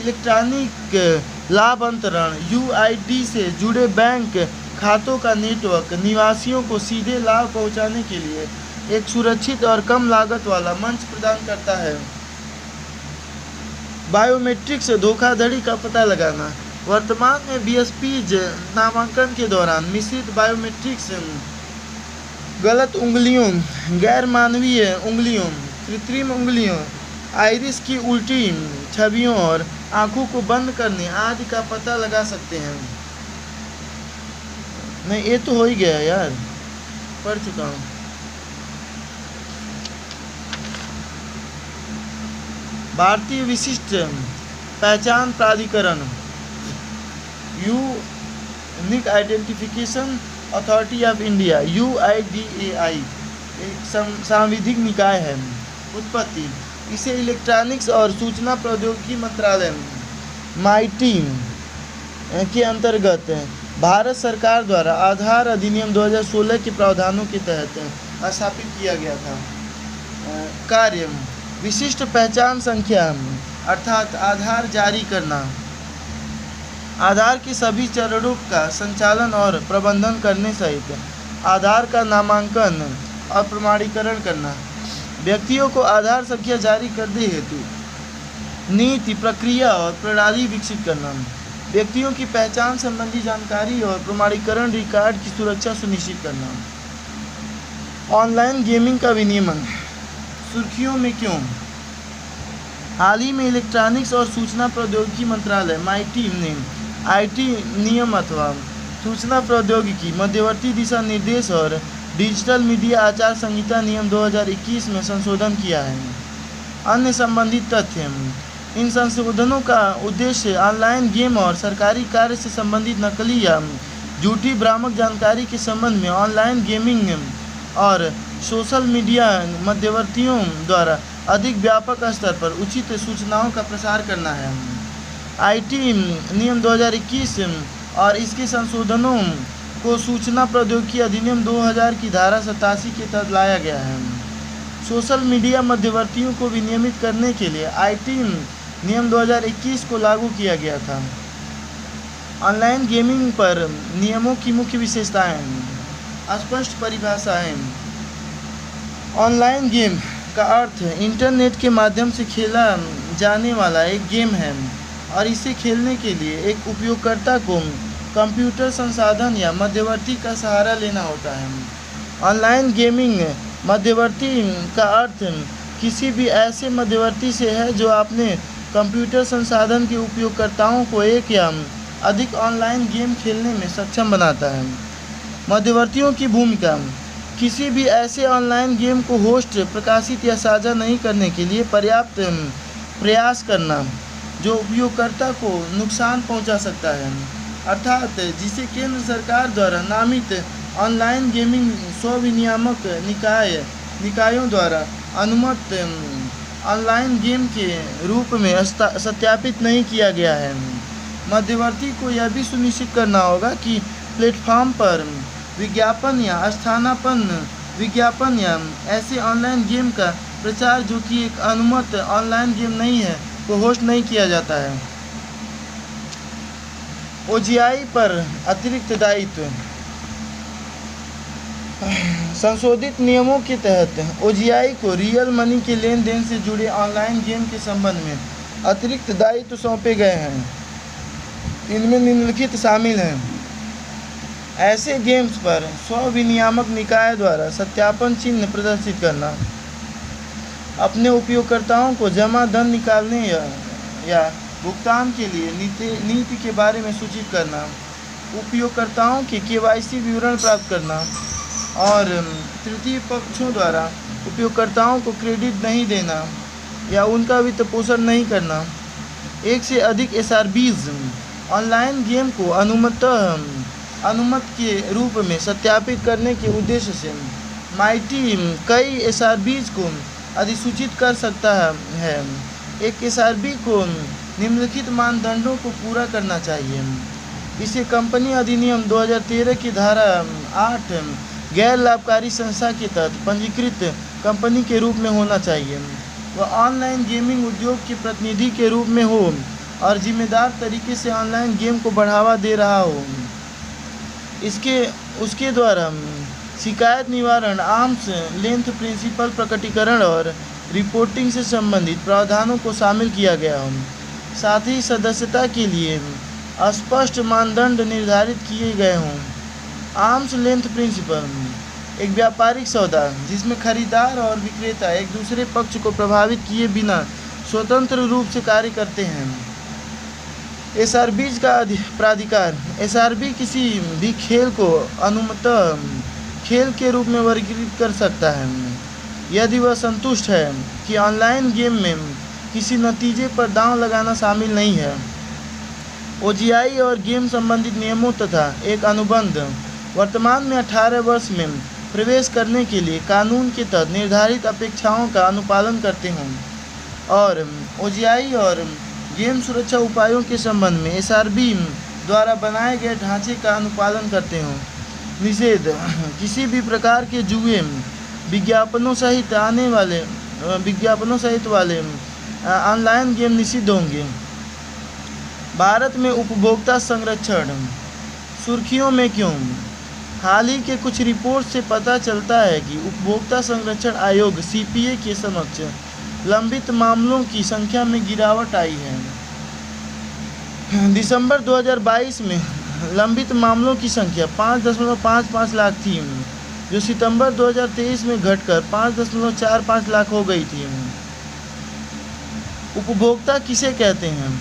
इलेक्ट्रॉनिक लाभ अंतरण। UID से जुड़े बैंक खातों का नेटवर्क निवासियों को सीधे लाभ पहुंचाने के लिए एक सुरक्षित और कम लागत वाला मंच प्रदान करता है। बायोमेट्रिक्स धोखाधड़ी का पता लगाना। वर्तमान में बीएसपीज नामांकन के दौरान मिश्रित बायोमेट्रिक्स, गलत उंगलियों, गैर मानवीय उंगलियों, कृत्रिम उंगलियों, आइरिस की उल्टी छवियों और आंखों को बंद करने आदि का पता लगा सकते हैं। नहीं, ये तो हो ही गया यार, पढ़ चुका हूँ। भारतीय विशिष्ट पहचान प्राधिकरण unique identification authority of India UIDAI एक सांविधिक निकाय है। उत्पत्ति: इसे इलेक्ट्रॉनिक्स और सूचना प्रौद्योगिकी मंत्रालय MeitY के अंतर्गत भारत सरकार द्वारा आधार अधिनियम 2016 के प्रावधानों के तहत स्थापित किया गया था। कार्य: विशिष्ट पहचान संख्या अर्थात आधार जारी करना, आधार के सभी चरणों का संचालन और प्रबंधन करने सहित आधार का नामांकन और प्रमाणीकरण करना, व्यक्तियों को आधार संख्या जारी करने हेतु नीति, प्रक्रिया और प्रणाली विकसित करना, व्यक्तियों की पहचान संबंधी जानकारी और प्रमाणीकरण रिकॉर्ड की सुरक्षा सुनिश्चित करना। ऑनलाइन गेमिंग का विनियमन सुर्खियों में क्यों? हाल ही में इलेक्ट्रॉनिक्स और सूचना प्रौद्योगिकी मंत्रालय MeitY ने IT नियम अथवा सूचना प्रौद्योगिकी मध्यवर्ती दिशा निर्देश और डिजिटल मीडिया आचार संहिता नियम 2021 में संशोधन किया है। अन्य संबंधित तथ्य: इन संशोधनों का उद्देश्य ऑनलाइन गेम और सरकारी कार्य से संबंधित नकली या झूठी भ्रामक जानकारी के संबंध में ऑनलाइन गेमिंग और सोशल मीडिया मध्यवर्तियों द्वारा अधिक व्यापक स्तर पर उचित सूचनाओं का प्रसार करना है। IT नियम 2021 और इसके संशोधनों को सूचना प्रौद्योगिकी अधिनियम 2000 की धारा 87 के तहत लाया गया है। सोशल मीडिया मध्यवर्तियों को विनियमित करने के लिए IT नियम 2021 को लागू किया गया था। ऑनलाइन गेमिंग पर नियमों की मुख्य विशेषताएं, स्पष्ट परिभाषाएं। ऑनलाइन गेम का अर्थ इंटरनेट के माध्यम से खेला जाने वाला एक गेम है और इसे खेलने के लिए एक उपयोगकर्ता को कंप्यूटर संसाधन या मध्यवर्ती का सहारा लेना होता है। ऑनलाइन गेमिंग मध्यवर्ती का अर्थ किसी भी ऐसे मध्यवर्ती से है जो अपने कंप्यूटर संसाधन के उपयोगकर्ताओं को एक या अधिक ऑनलाइन गेम खेलने में सक्षम बनाता है। मध्यवर्तियों की भूमिका: किसी भी ऐसे ऑनलाइन गेम को होस्ट, प्रकाशित या साझा नहीं करने के लिए पर्याप्त प्रयास करना जो उपयोगकर्ता को नुकसान पहुंचा सकता है, अर्थात जिसे केंद्र सरकार द्वारा नामित ऑनलाइन गेमिंग स्वविनियामक निकायों द्वारा अनुमत ऑनलाइन गेम के रूप में सत्यापित नहीं किया गया है। मध्यवर्ती को यह भी सुनिश्चित करना होगा कि प्लेटफॉर्म पर विज्ञापन या स्थानापन्न विज्ञापन या ऐसे ऑनलाइन गेम का प्रचार जो कि एक अनुमत ऑनलाइन गेम नहीं है को होस्ट नहीं किया जाता है। OGI पर अतिरिक्त दायित्व: संशोधित नियमों के तहत OGI को रियल मनी के लेन देन से जुड़े ऑनलाइन गेम के संबंध में अतिरिक्त दायित्व सौंपे गए हैं। इनमें निम्नलिखित शामिल हैं: ऐसे गेम्स पर स्वविनियामक निकाय द्वारा सत्यापन चिन्ह प्रदर्शित करना, अपने उपयोगकर्ताओं को जमा धन निकालने या भुगतान के लिए नीति के बारे में सूचित करना, उपयोगकर्ताओं के KYC विवरण प्राप्त करना और तृतीय पक्षों द्वारा उपयोगकर्ताओं को क्रेडिट नहीं देना या उनका वित्त पोषण नहीं करना। एक से अधिक SRBs ऑनलाइन गेम को अनुमत के रूप में सत्यापित करने के उद्देश्य से MeitY कई SRBs को अधिसूचित कर सकता है। एक SRB को निम्नलिखित मानदंडों को पूरा करना चाहिए: इसे कंपनी अधिनियम 2013 की धारा 8 गैर लाभकारी संस्था के तहत पंजीकृत कंपनी के रूप में होना चाहिए, वह ऑनलाइन गेमिंग उद्योग के प्रतिनिधि के रूप में हो और जिम्मेदार तरीके से ऑनलाइन गेम को बढ़ावा दे रहा हो। उसके द्वारा शिकायत निवारण, आर्म्स लेंथ प्रिंसिपल, प्रकटीकरण और रिपोर्टिंग से संबंधित प्रावधानों को शामिल किया गया हो। साथ ही सदस्यता के लिए स्पष्ट मानदंड निर्धारित किए गए हों। आर्म्स लेंथ प्रिंसिपल, एक व्यापारिक सौदा जिसमें खरीदार और विक्रेता एक दूसरे पक्ष को प्रभावित किए बिना स्वतंत्र रूप से कार्य करते हैं। एसआरबीज का प्राधिकार, एसआरबी किसी भी खेल को अनुमतः खेल के रूप में वर्गीकृत कर सकता है यदि वह संतुष्ट है कि ऑनलाइन गेम में किसी नतीजे पर दांव लगाना शामिल नहीं है। ओजीआई और गेम संबंधित नियमों तथा एक अनुबंध वर्तमान में 18 वर्ष में प्रवेश करने के लिए कानून के तहत निर्धारित अपेक्षाओं का अनुपालन करते हों और ओजीआई और गेम सुरक्षा उपायों के संबंध में एसआरबी द्वारा बनाए गए ढांचे का अनुपालन करते हों। निषेध, किसी भी प्रकार के जुए विज्ञापनों सहित वाले ऑनलाइन गेम निषिद्ध होंगे। भारत में उपभोक्ता संरक्षण सुर्खियों में क्यों? हाल ही के कुछ रिपोर्ट से पता चलता है कि उपभोक्ता संरक्षण आयोग सीपीए के समक्ष लंबित मामलों की संख्या में गिरावट आई है। दिसंबर 2022 में लंबित मामलों की संख्या 5.55 लाख थी, जो सितंबर 2023 में घटकर 5.45 लाख हो गई थी। उपभोक्ता किसे कहते हैं?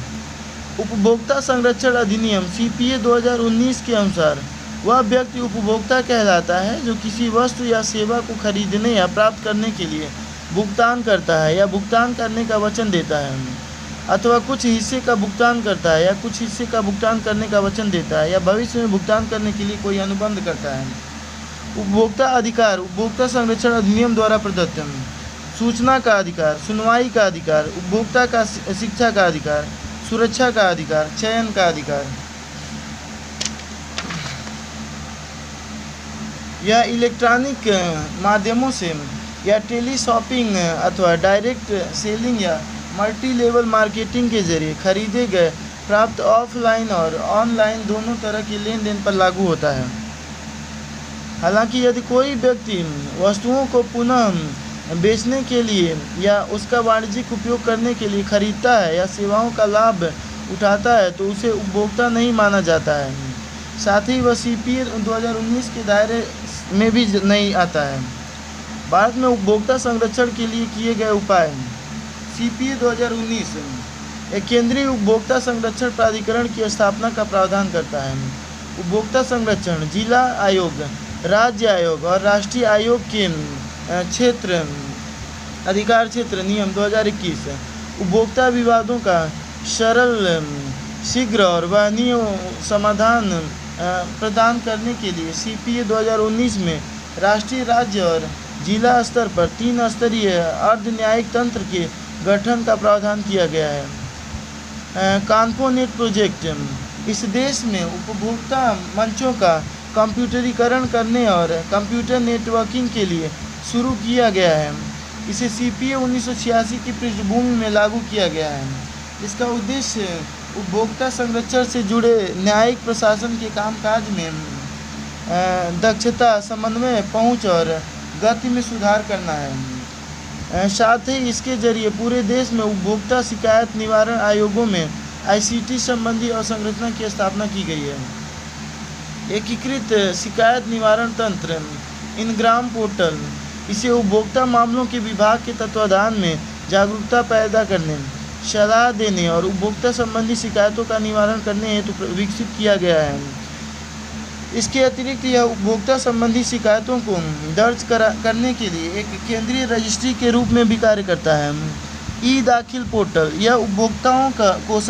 उपभोक्ता संरक्षण अधिनियम सीपीए 2019 के अनुसार वह व्यक्ति उपभोक्ता कहलाता है जो किसी वस्तु या सेवा को खरीदने या प्राप्त करने के लिए भुगतान करता है या भुगतान करने का वचन देता है, अथवा कुछ हिस्से का भुगतान करता है या कुछ हिस्से का भुगतान करने का वचन देता है या भविष्य में भुगतान करने के लिए कोई अनुबंध करता है। उपभोक्ता अधिकार उपभोक्ता संरक्षण अधिनियम द्वारा प्रदत्त सूचना का अधिकार, सुनवाई का अधिकार, उपभोक्ता का शिक्षा का अधिकार, सुरक्षा का अधिकार, चयन का अधिकार। यह इलेक्ट्रॉनिक माध्यमों से या टेली शॉपिंग अथवा डायरेक्ट सेलिंग या मल्टी लेवल मार्केटिंग के जरिए खरीदे गए प्राप्त ऑफलाइन और ऑनलाइन दोनों तरह के लेन देन पर लागू होता है। हालांकि यदि कोई व्यक्ति वस्तुओं को पुनः बेचने के लिए या उसका वाणिज्यिक उपयोग करने के लिए खरीदता है या सेवाओं का लाभ उठाता है तो उसे उपभोक्ता नहीं माना जाता है। साथ ही वह सीपीए 2019 के दायरे में भी नहीं आता है। भारत में उपभोक्ता संरक्षण के लिए किए गए उपाय। सीपीए 2019 एक केंद्रीय उपभोक्ता संरक्षण प्राधिकरण की स्थापना का प्रावधान करता है। उपभोक्ता संरक्षण जिला आयोग, राज्य आयोग और राष्ट्रीय आयोग के क्षेत्र अधिकार क्षेत्र नियम 2021 उपभोक्ता विवादों का सरल, शीघ्र और वहनीय समाधान प्रदान करने के लिए सीपीए 2019 में राष्ट्रीय, राज्य और जिला स्तर पर 3 स्तरीय अर्ध न्यायिक तंत्र के गठन का प्रावधान किया गया है। कॉन्फोनेट प्रोजेक्ट इस देश में उपभोक्ता मंचों का कंप्यूटरीकरण करने और कंप्यूटर नेटवर्किंग के लिए शुरू किया गया है। इसे सीपीए 1986 की पृष्ठभूमि में लागू किया गया है। इसका उद्देश्य उपभोक्ता संरक्षण से जुड़े न्यायिक प्रशासन के कामकाज में दक्षता, समन्वय, पहुंच और गति में सुधार करना है। साथ ही इसके जरिए पूरे देश में उपभोक्ता शिकायत निवारण आयोगों में आईसीटी संबंधी अवसंरचना की स्थापना की गई है। एकीकृत शिकायत निवारण तंत्र इनग्राम पोर्टल, इसे उपभोक्ता मामलों के विभाग के तत्वाधान में जागरूकता पैदा करने, सलाह देने और उपभोक्ता संबंधी शिकायतों का निवारण करने हेतु विकसित किया गया है। इसके अतिरिक्त यह उपभोक्ता संबंधी शिकायतों को दर्ज करने के लिए एक केंद्रीय रजिस्ट्री के रूप में भी कार्य करता है। ई दाखिल पोर्टल, यह उपभोक्ताओं को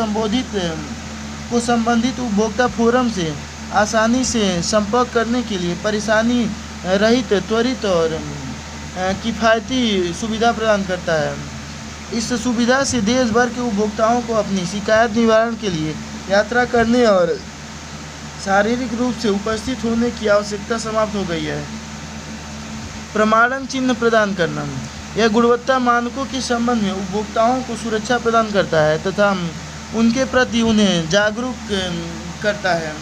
संबंधित उपभोक्ता फोरम से आसानी से संपर्क करने के लिए परेशानी रहित, त्वरित और किफ़ायती सुविधा प्रदान करता है। इस सुविधा से देश भर के उपभोक्ताओं को अपनी शिकायत निवारण के लिए यात्रा करने और शारीरिक रूप से उपस्थित होने की आवश्यकता समाप्त हो गई है। प्रमाणन चिन्ह प्रदान करना, यह गुणवत्ता मानकों के संबंध में उपभोक्ताओं को सुरक्षा प्रदान करता है तथा उनके प्रति उन्हें जागरूक करता है।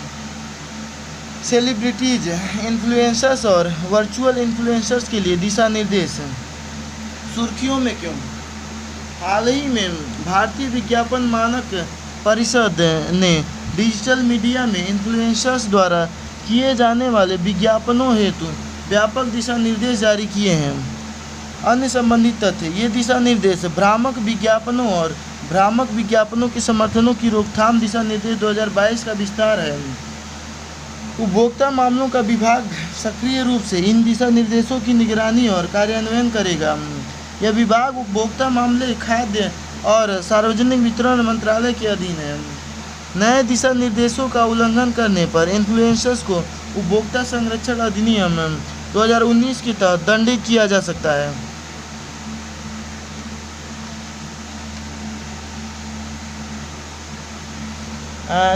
सेलिब्रिटीज, इन्फ्लुएंसर्स और वर्चुअल इन्फ्लुएंसर्स के लिए दिशा निर्देश। सुर्खियों में क्यों? हाल ही में भारतीय विज्ञापन मानक परिषद ने डिजिटल मीडिया में इन्फ्लुएंसर्स द्वारा किए जाने वाले विज्ञापनों हेतु व्यापक दिशा निर्देश जारी किए हैं। अन्य संबंधित तथ्य: ये दिशा निर्देश भ्रामक विज्ञापनों और भ्रामक विज्ञापनों के समर्थनों की रोकथाम दिशा निर्देश 2022 का विस्तार है। उपभोक्ता मामलों का विभाग सक्रिय रूप से इन दिशा निर्देशों की निगरानी और कार्यान्वयन करेगा। यह विभाग उपभोक्ता मामले, खाद्य और सार्वजनिक वितरण मंत्रालय के अधीन है। नए दिशा निर्देशों का उल्लंघन करने पर इन्फ्लुएंसर्स को उपभोक्ता संरक्षण अधिनियम 2019 के तहत दंडित किया जा सकता है।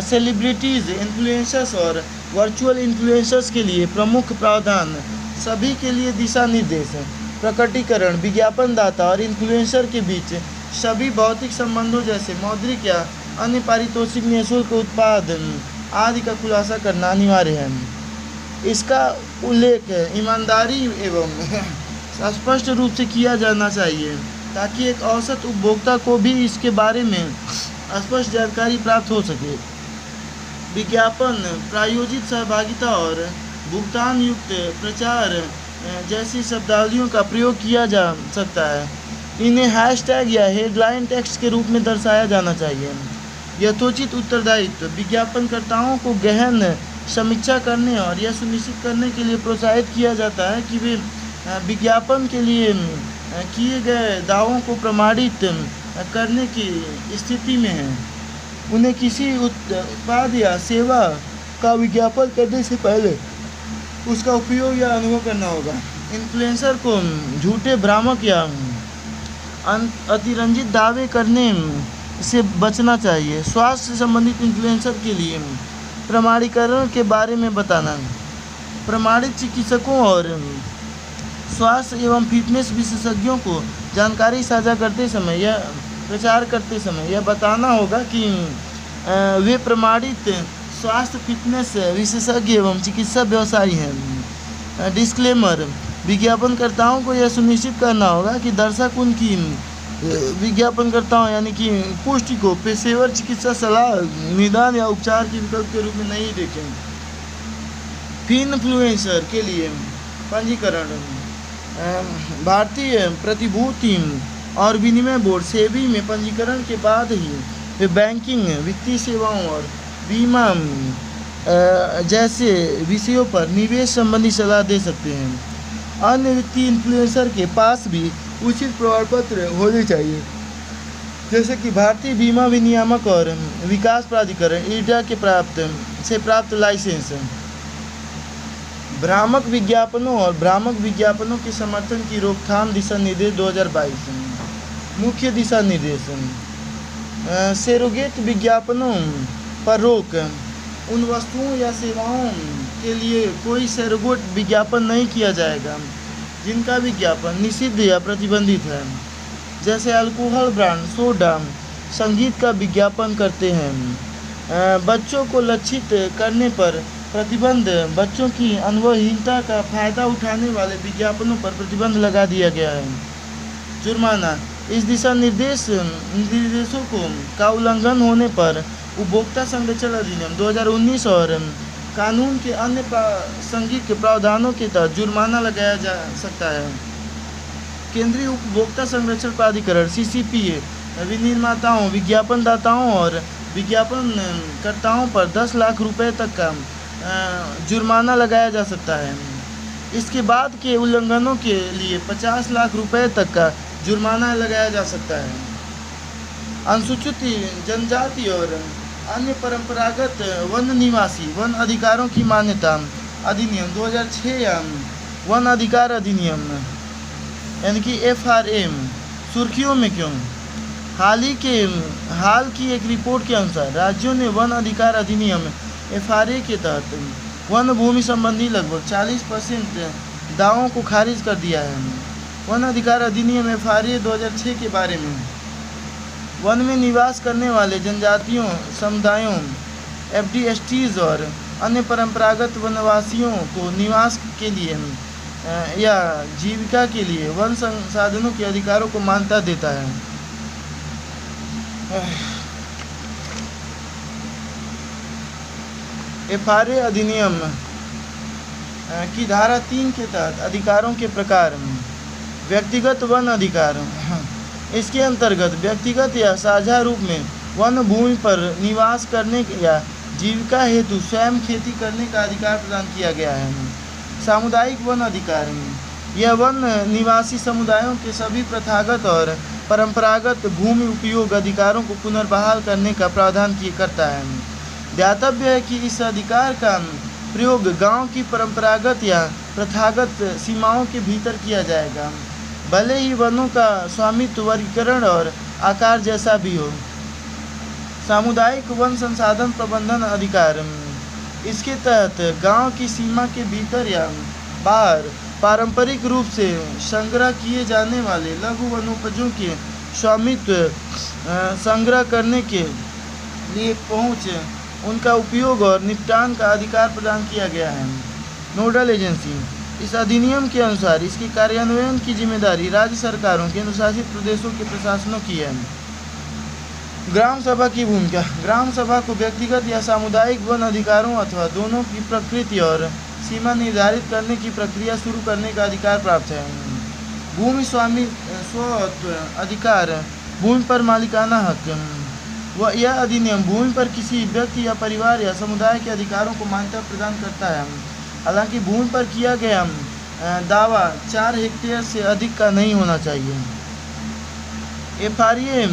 सेलिब्रिटीज़, इन्फ्लुएंसर्स और वर्चुअल इन्फ्लुएंसर्स के लिए प्रमुख प्रावधान: सभी के लिए दिशा निर्देश, प्रकटीकरण, विज्ञापनदाता और इन्फ्लुएंसर के बीच सभी भौतिक संबंधों जैसे मौद्रिक या अन्य पारितोषिक, निःशुल्क उत्पादन आदि का खुलासा करना अनिवार्य है। इसका उल्लेख ईमानदारी एवं स्पष्ट रूप से किया जाना चाहिए ताकि एक औसत उपभोक्ता को भी इसके बारे में स्पष्ट जानकारी प्राप्त हो सके। विज्ञापन, प्रायोजित सहभागिता और भुगतान युक्त प्रचार जैसी शब्दावलियों का प्रयोग किया जा सकता है। इन्हें हैशटैग या हेडलाइन टेक्स्ट के रूप में दर्शाया जाना चाहिए। यथोचित उत्तरदायित्व: विज्ञापनकर्ताओं को गहन समीक्षा करने और यह सुनिश्चित करने के लिए प्रोत्साहित किया जाता है कि वे विज्ञापन के लिए किए गए दावों को प्रमाणित करने की स्थिति में हैं। उन्हें किसी उत्पाद या सेवा का विज्ञापन करने से पहले उसका उपयोग या अनुभव करना होगा। इन्फ्लुएंसर को झूठे, भ्रामक या अतिरंजित दावे करने से बचना चाहिए। स्वास्थ्य से संबंधित इन्फ्लुएंसर के लिए प्रमाणीकरण के बारे में बताना: प्रमाणित चिकित्सकों और स्वास्थ्य एवं फिटनेस विशेषज्ञों को जानकारी साझा करते समय या प्रचार करते समय यह बताना होगा कि वे प्रमाणित स्वास्थ्य, फिटनेस विशेषज्ञ एवं चिकित्सा व्यवसायी हैं। डिस्क्लेमर: विज्ञापनकर्ताओं को यह सुनिश्चित करना होगा कि दर्शक उनकी विज्ञापनकर्ताओं यानी कि पुष्टि को पेशेवर चिकित्सा सलाह, निदान या उपचार के विकल्प के रूप में नहीं देखें। इन्फ्लुएंसर के लिए पंजीकरण: भारतीय प्रतिभूति और विनिमय बोर्ड सेबी में पंजीकरण के बाद ही वे बैंकिंग, वित्तीय सेवाओं और बीमा जैसे विषयों पर निवेश संबंधी सलाह दे सकते हैं। अन्य वित्तीय इन्फ्लुएंसर के पास भी उचित प्रमाण पत्र होने चाहिए, जैसे कि भारतीय बीमा विनियामक और विकास प्राधिकरण (IRDA) के प्राप्त लाइसेंस। भ्रामक विज्ञापनों और भ्रामक विज्ञापनों के समर्थन की रोकथाम दिशा निर्देश 2022। मुख्य दिशा निर्देश: सरोगेट विज्ञापनों पर रोक: उन वस्तुओं या सेवाओं के लिए कोई सरोगेट विज्ञापन नहीं किया जाएगा जिनका विज्ञापन निषिद्ध या प्रतिबंधित है, जैसे अल्कोहल ब्रांड, सोडा, संगीत का विज्ञापन करते हैं। बच्चों को लक्षित करने पर प्रतिबंध: बच्चों की अनुभवहीनता का फायदा उठाने वाले विज्ञापनों पर प्रतिबंध लगा दिया गया है। जुर्माना: इस दिशा निर्देशों का उल्लंघन होने पर उपभोक्ता संरक्षण अधिनियम 2019 और कानून के अन्य प्रासंगिक प्रावधानों के तहत जुर्माना लगाया जा सकता है। केंद्रीय उपभोक्ता संरक्षण प्राधिकरण (CCPA) विनिर्माताओं, विज्ञापनदाताओं और विज्ञापनकर्ताओं पर 10 लाख रुपए तक का जुर्माना लगाया जा सकता है। इसके बाद के उल्लंघनों के लिए 50 लाख रुपए तक का जुर्माना लगाया जा सकता है। अनुसूचित जनजाति और अन्य परंपरागत वन निवासी वन अधिकारों की मान्यता अधिनियम 2006 या वन अधिकार अधिनियम यानी कि FRA सुर्खियों में क्यों? हाल की एक रिपोर्ट के अनुसार राज्यों ने वन अधिकार अधिनियम FRA के तहत वन भूमि संबंधी लगभग 40% दावों को खारिज कर दिया है। वन अधिकार अधिनियम FRA 2006 के बारे में वन में निवास करने वाले जनजातियों, समुदायों, FDSTs और अन्य परंपरागत वनवासियों को निवास के लिए या जीविका के लिए वन संसाधनों के अधिकारों को मान्यता देता है। एफआरए अधिनियम की धारा 3 के तहत अधिकारों के प्रकार। व्यक्तिगत वन अधिकार, इसके अंतर्गत व्यक्तिगत या साझा रूप में वन भूमि पर निवास करने या जीविका हेतु स्वयं खेती करने का अधिकार प्रदान किया गया है। सामुदायिक वन अधिकार, यह वन निवासी समुदायों के सभी प्रथागत और परंपरागत भूमि उपयोग अधिकारों को पुनर्बहाल करने का प्रावधान करता है। ध्यातव्य है कि इस अधिकार का प्रयोग गांव की परंपरागत या प्रथागत सीमाओं के भीतर किया जाएगा, भले ही वनों का स्वामित्व, वर्गीकरण और आकार जैसा भी हो। सामुदायिक वन संसाधन प्रबंधन अधिकार, इसके तहत गांव की सीमा के भीतर या बाहर पारंपरिक रूप से संग्रह किए जाने वाले लघु वनोपजों के स्वामित्व, संग्रह करने के लिए पहुंच, उनका उपयोग और निपटान का अधिकार प्रदान किया गया है। नोडल एजेंसी, इस अधिनियम के अनुसार इसके कार्यान्वयन की जिम्मेदारी राज्य सरकारों के अनुशासित प्रदेशों के प्रशासनों की है। ग्राम सभा की भूमिका, ग्राम सभा को व्यक्तिगत या सामुदायिक वन अधिकारों अथवा दोनों की प्रकृति और सीमा निर्धारित करने की प्रक्रिया शुरू करने का अधिकार प्राप्त है। भूमि स्वत्व अधिकार, भूमि पर मालिकाना हक, यह अधिनियम भूमि पर किसी व्यक्ति या परिवार या समुदाय के अधिकारों को मान्यता प्रदान करता है, हालांकि भूमि पर किया गया दावा 4 हेक्टेयर से अधिक का नहीं होना चाहिए। एफआरए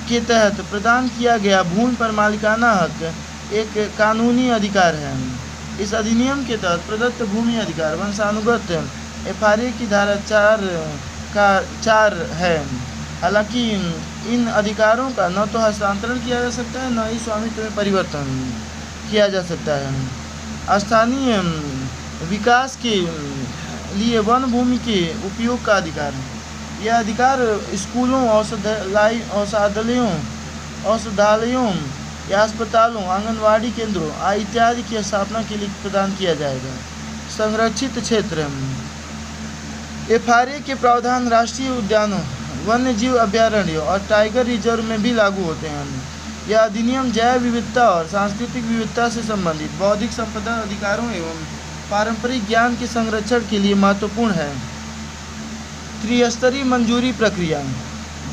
के तहत प्रदान किया गया भूमि पर मालिकाना हक एक कानूनी अधिकार है। इस अधिनियम के तहत प्रदत्त भूमि अधिकार वंशानुगत एफआरए की धारा 4 है। हालांकि इन अधिकारों का न तो हस्तांतरण किया जा सकता है, न ही स्वामित्व में परिवर्तन किया जा सकता है। स्थानीय विकास के लिए वन भूमि के उपयोग का अधिकार, यह अधिकार स्कूलों, औषधालयों या अस्पतालों, आंगनवाड़ी केंद्रों इत्यादि की स्थापना के लिए प्रदान किया जाएगा। संरक्षित क्षेत्र, एफआरए के प्रावधान राष्ट्रीय उद्यानों, वन्य जीव अभयारण्यों और टाइगर रिजर्व में भी लागू होते हैं। यह अधिनियम जैव विविधता और सांस्कृतिक विविधता से संबंधित बौद्धिक संपदा अधिकारों एवं पारंपरिक ज्ञान के संरक्षण के लिए महत्वपूर्ण है। त्रिस्तरीय मंजूरी प्रक्रिया,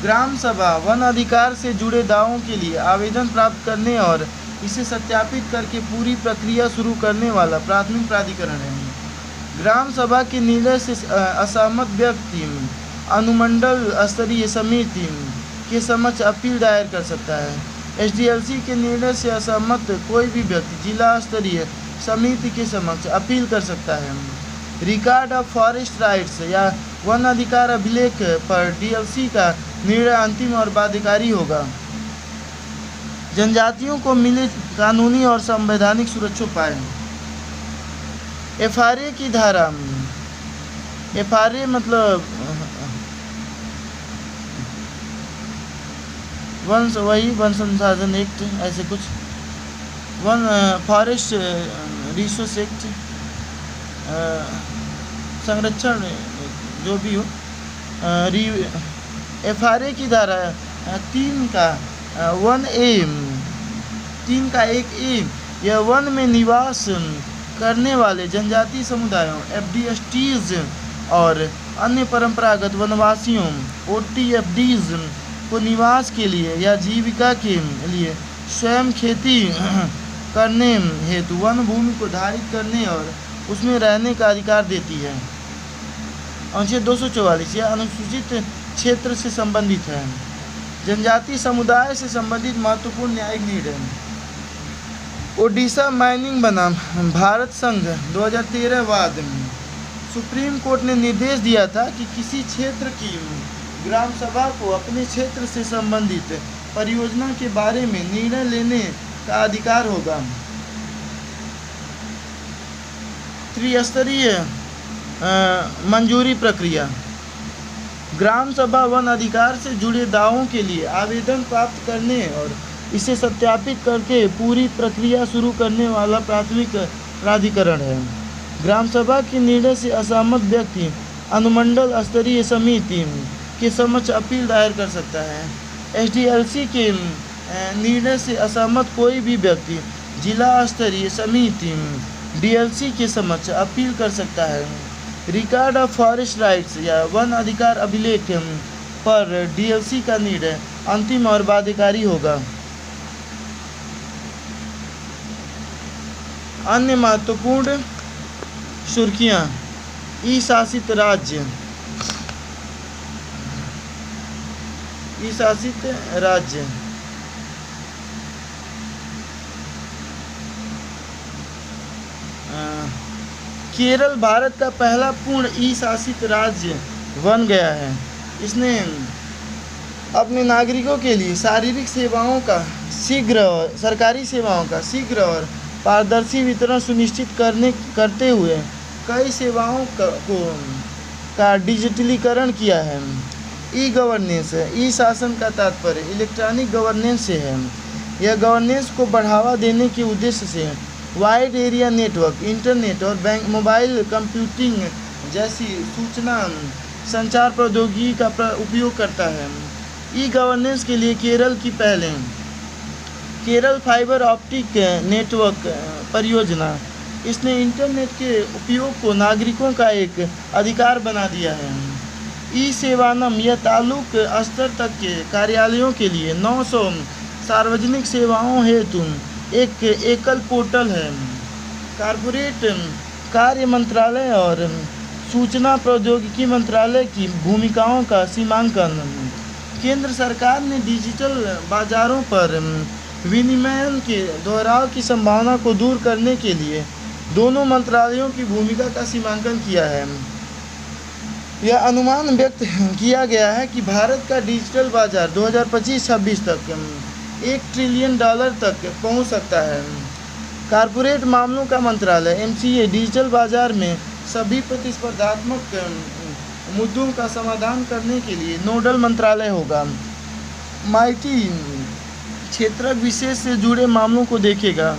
ग्राम सभा वन अधिकार से जुड़े दावों के लिए आवेदन प्राप्त करने और इसे सत्यापित करके पूरी प्रक्रिया शुरू करने वाला प्राथमिक प्राधिकरण है। ग्राम सभा के निर्णय से असहमत व्यक्ति अनुमंडल स्तरीय समिति के समक्ष अपील दायर कर सकता है। एसडीएलसी के निर्णय से असहमत कोई भी व्यक्ति जिला स्तरीय समिति के समक्ष अपील कर सकता है। रिकॉर्ड ऑफ फॉरेस्ट राइट्स या वन अधिकार अभिलेख पर डीएलसी का निर्णय अंतिम और बाध्यकारी होगा। जनजातियों को मिले कानूनी और संवैधानिक सुरक्षा पाए। एफआरए की धारा, एफआरए मतलब वन संसाधन एक्ट, ऐसे कुछ, वन फॉरेस्ट रिसोर्स एक्ट, संरक्षण जो भी हो। एफआरए की धारा 3 का 1A, यह वन में निवास करने वाले जनजातीय समुदायों, एफडीएसटीज और अन्य परंपरागत वनवासियों, ओटीएफडीज को निवास के लिए या जीविका के लिए स्वयं खेती करने हेतु वन भूमि को धारित करने और उसमें रहने का अधिकार देती है। अनुच्छेद 244 यह अनुसूचित क्षेत्र से संबंधित है। जनजातीय समुदाय से संबंधित महत्वपूर्ण न्यायिक निर्णय, ओडिशा माइनिंग बनाम भारत संघ 2013 वाद, सुप्रीम कोर्ट ने निर्देश दिया था कि किसी क्षेत्र की ग्राम सभा को अपने क्षेत्र से संबंधित परियोजना के बारे में निर्णय लेने का अधिकार होगा। त्रिस्तरीय मंजूरी प्रक्रिया, ग्राम सभा वन अधिकार से जुड़े दावों के लिए आवेदन प्राप्त करने और इसे सत्यापित करके पूरी प्रक्रिया शुरू करने वाला प्राथमिक प्राधिकरण है। ग्राम सभा के निर्णय से असहमत व्यक्ति अनुमंडल स्तरीय समिति के समक्ष अपील दायर कर सकता है। एसडीएलसी के निर्णय से असहमत कोई भी व्यक्ति जिला स्तरीय समिति डीएलसी के समक्ष अपील कर सकता है। रिकॉर्ड ऑफ फॉरेस्ट राइट्स या वन अधिकार अभिलेख पर डीएलसी का निर्णय अंतिम और बाध्यकारी होगा। अन्य महत्वपूर्ण सुर्खियां। ई शासित राज्य केरल भारत का पहला पूर्ण ई शासित राज्य बन गया है। इसने अपने नागरिकों के लिए सरकारी सेवाओं का शीघ्र और पारदर्शी वितरण सुनिश्चित करते हुए कई सेवाओं का डिजिटलीकरण किया है। ई गवर्नेंस ई शासन का तात्पर्य इलेक्ट्रॉनिक गवर्नेंस से है। यह गवर्नेंस को बढ़ावा देने के उद्देश्य से वाइड एरिया नेटवर्क, इंटरनेट और मोबाइल कंप्यूटिंग जैसी सूचना संचार प्रौद्योगिकी का उपयोग करता है। ई गवर्नेंस के लिए केरल की पहले केरल फाइबर ऑप्टिक नेटवर्क परियोजना, इसने इंटरनेट के उपयोग को नागरिकों का एक अधिकार बना दिया है। ई सेवानम यह तालुक स्तर तक के कार्यालयों के लिए 900 सार्वजनिक सेवाओं हेतु एक एकल पोर्टल है। कॉर्पोरेट कार्य मंत्रालय और सूचना प्रौद्योगिकी मंत्रालय की भूमिकाओं का सीमांकन। केंद्र सरकार ने डिजिटल बाजारों पर विनिमय के दोहराव की संभावना को दूर करने के लिए दोनों मंत्रालयों की भूमिका का सीमांकन किया है। यह अनुमान व्यक्त किया गया है कि भारत का डिजिटल बाजार 2025-26 तक $1 ट्रिलियन तक पहुंच सकता है। कॉर्पोरेट मामलों का मंत्रालय MCA डिजिटल बाजार में सभी प्रतिस्पर्धात्मक मुद्दों का समाधान करने के लिए नोडल मंत्रालय होगा। माइटी क्षेत्र विशेष से जुड़े मामलों को देखेगा।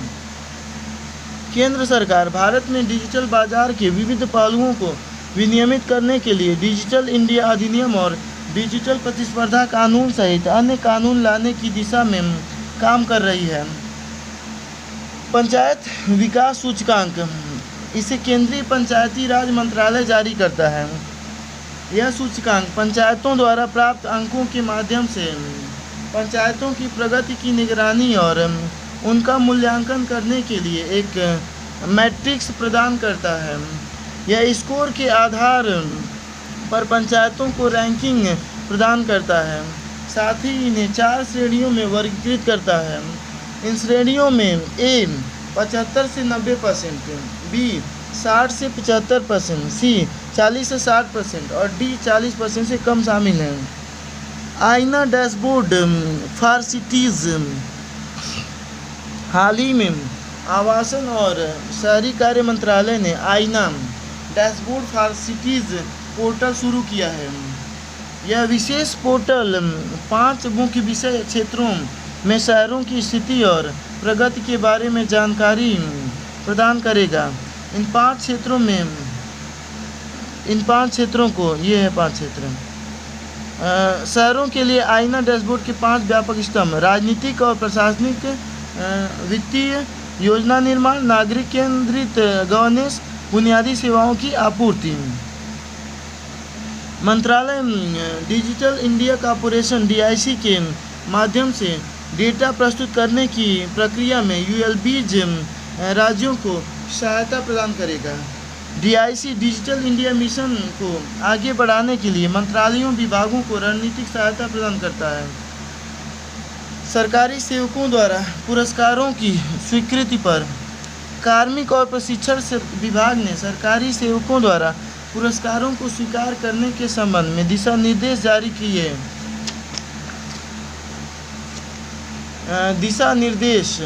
केंद्र सरकार भारत में डिजिटल बाजार के विविध पहलुओं को विनियमित करने के लिए डिजिटल इंडिया अधिनियम और डिजिटल प्रतिस्पर्धा कानून सहित अन्य कानून लाने की दिशा में काम कर रही है। पंचायत विकास सूचकांक, इसे केंद्रीय पंचायती राज मंत्रालय जारी करता है। यह सूचकांक पंचायतों द्वारा प्राप्त अंकों के माध्यम से पंचायतों की प्रगति की निगरानी और उनका मूल्यांकन करने के लिए एक मैट्रिक्स प्रदान करता है। यह स्कोर के आधार पर पंचायतों को रैंकिंग प्रदान करता है। साथ ही इन्हें 4 श्रेणियों में वर्गीकृत करता है। इन श्रेणियों में A 75 से 90%, B 60 से 75%, C 40 से 60% और D 40% से कम शामिल हैं। आईना डैशबोर्ड फॉर सिटीज, हाल ही में आवासन और शहरी कार्य मंत्रालय ने आईना डैशबोर्ड फॉर सिटीज पोर्टल शुरू किया है। यह विशेष पोर्टल 5 मुख्य विषय क्षेत्रों में शहरों की स्थिति और प्रगति के बारे में जानकारी प्रदान करेगा। इन 5 क्षेत्रों को, ये है 5 क्षेत्र। शहरों के लिए आईना डैशबोर्ड के 5 व्यापक स्तंभ: राजनीतिक और प्रशासनिक, वित्तीय, योजना निर्माण, नागरिक केंद्रित गवर्नेंस, बुनियादी सेवाओं की आपूर्ति। मंत्रालय डिजिटल इंडिया कॉर्पोरेशन DIC के माध्यम से डेटा प्रस्तुत करने की प्रक्रिया में ULBs राज्यों को सहायता प्रदान करेगा। DIC डिजिटल इंडिया मिशन को आगे बढ़ाने के लिए मंत्रालयों विभागों को रणनीतिक सहायता प्रदान करता है। सरकारी सेवकों द्वारा पुरस्कारों की स्वीकृति पर कार्मिक और प्रशिक्षण विभाग ने सरकारी सेवकों द्वारा पुरस्कारों को स्वीकार करने के संबंध में दिशा निर्देश जारी किए। दिशा निर्देश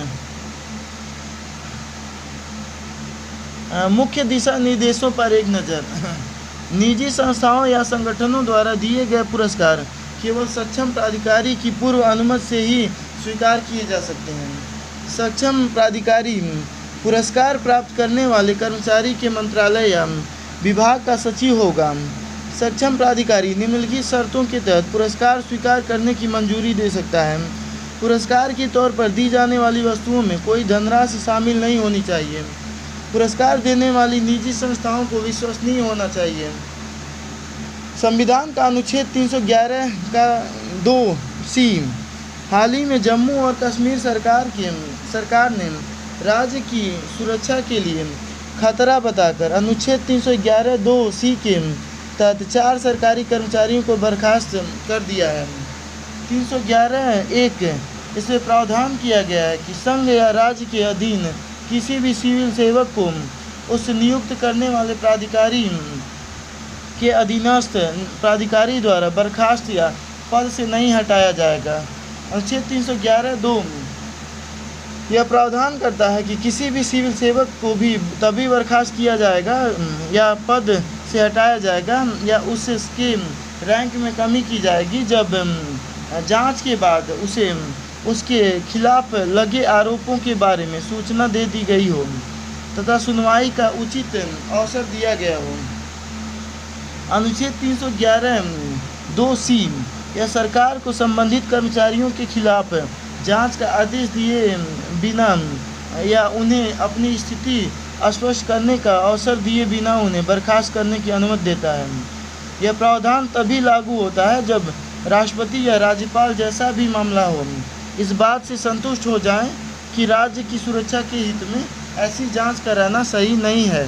मुख्य दिशा निर्देशों पर एक नज़र। निजी संस्थाओं या संगठनों द्वारा दिए गए पुरस्कार केवल सक्षम प्राधिकारी की पूर्व अनुमति से ही स्वीकार किए जा सकते हैं। सक्षम प्राधिकारी पुरस्कार प्राप्त करने वाले कर्मचारी के मंत्रालय या विभाग का सचिव होगा। सक्षम प्राधिकारी निम्नलिखित शर्तों के तहत पुरस्कार स्वीकार करने की मंजूरी दे सकता है। पुरस्कार के तौर पर दी जाने वाली वस्तुओं में कोई धनराशि शामिल नहीं होनी चाहिए। पुरस्कार देने वाली निजी संस्थाओं को विश्वसनीय होना चाहिए। संविधान का अनुच्छेद 311 का 2C हाल ही में जम्मू और कश्मीर सरकार ने राज्य की सुरक्षा के लिए खतरा बताकर अनुच्छेद 311 2C के तहत 4 सरकारी कर्मचारियों को बर्खास्त कर दिया है। 311(1) इसमें प्रावधान किया गया है कि संघ या राज्य के अधीन किसी भी सिविल सेवक को उस नियुक्त करने वाले प्राधिकारी के अधीनस्थ प्राधिकारी द्वारा बर्खास्त या पद से नहीं हटाया जाएगा। अनुच्छेद 311(2) यह प्रावधान करता है कि किसी भी सिविल सेवक को भी तभी बर्खास्त किया जाएगा या पद से हटाया जाएगा या उसके रैंक में कमी की जाएगी जब जांच के बाद उसे उसके खिलाफ लगे आरोपों के बारे में सूचना दे दी गई हो तथा सुनवाई का उचित अवसर दिया गया हो। अनुच्छेद 311 2C यह सरकार को संबंधित कर्मचारियों के खिलाफ जांच का आदेश दिए बिना या उन्हें अपनी स्थिति स्पष्ट करने का अवसर दिए बिना उन्हें बर्खास्त करने की अनुमति देता है। यह प्रावधान तभी लागू होता है जब राष्ट्रपति या राज्यपाल जैसा भी मामला हो इस बात से संतुष्ट हो जाएं कि राज्य की सुरक्षा के हित में ऐसी जांच कराना सही नहीं है।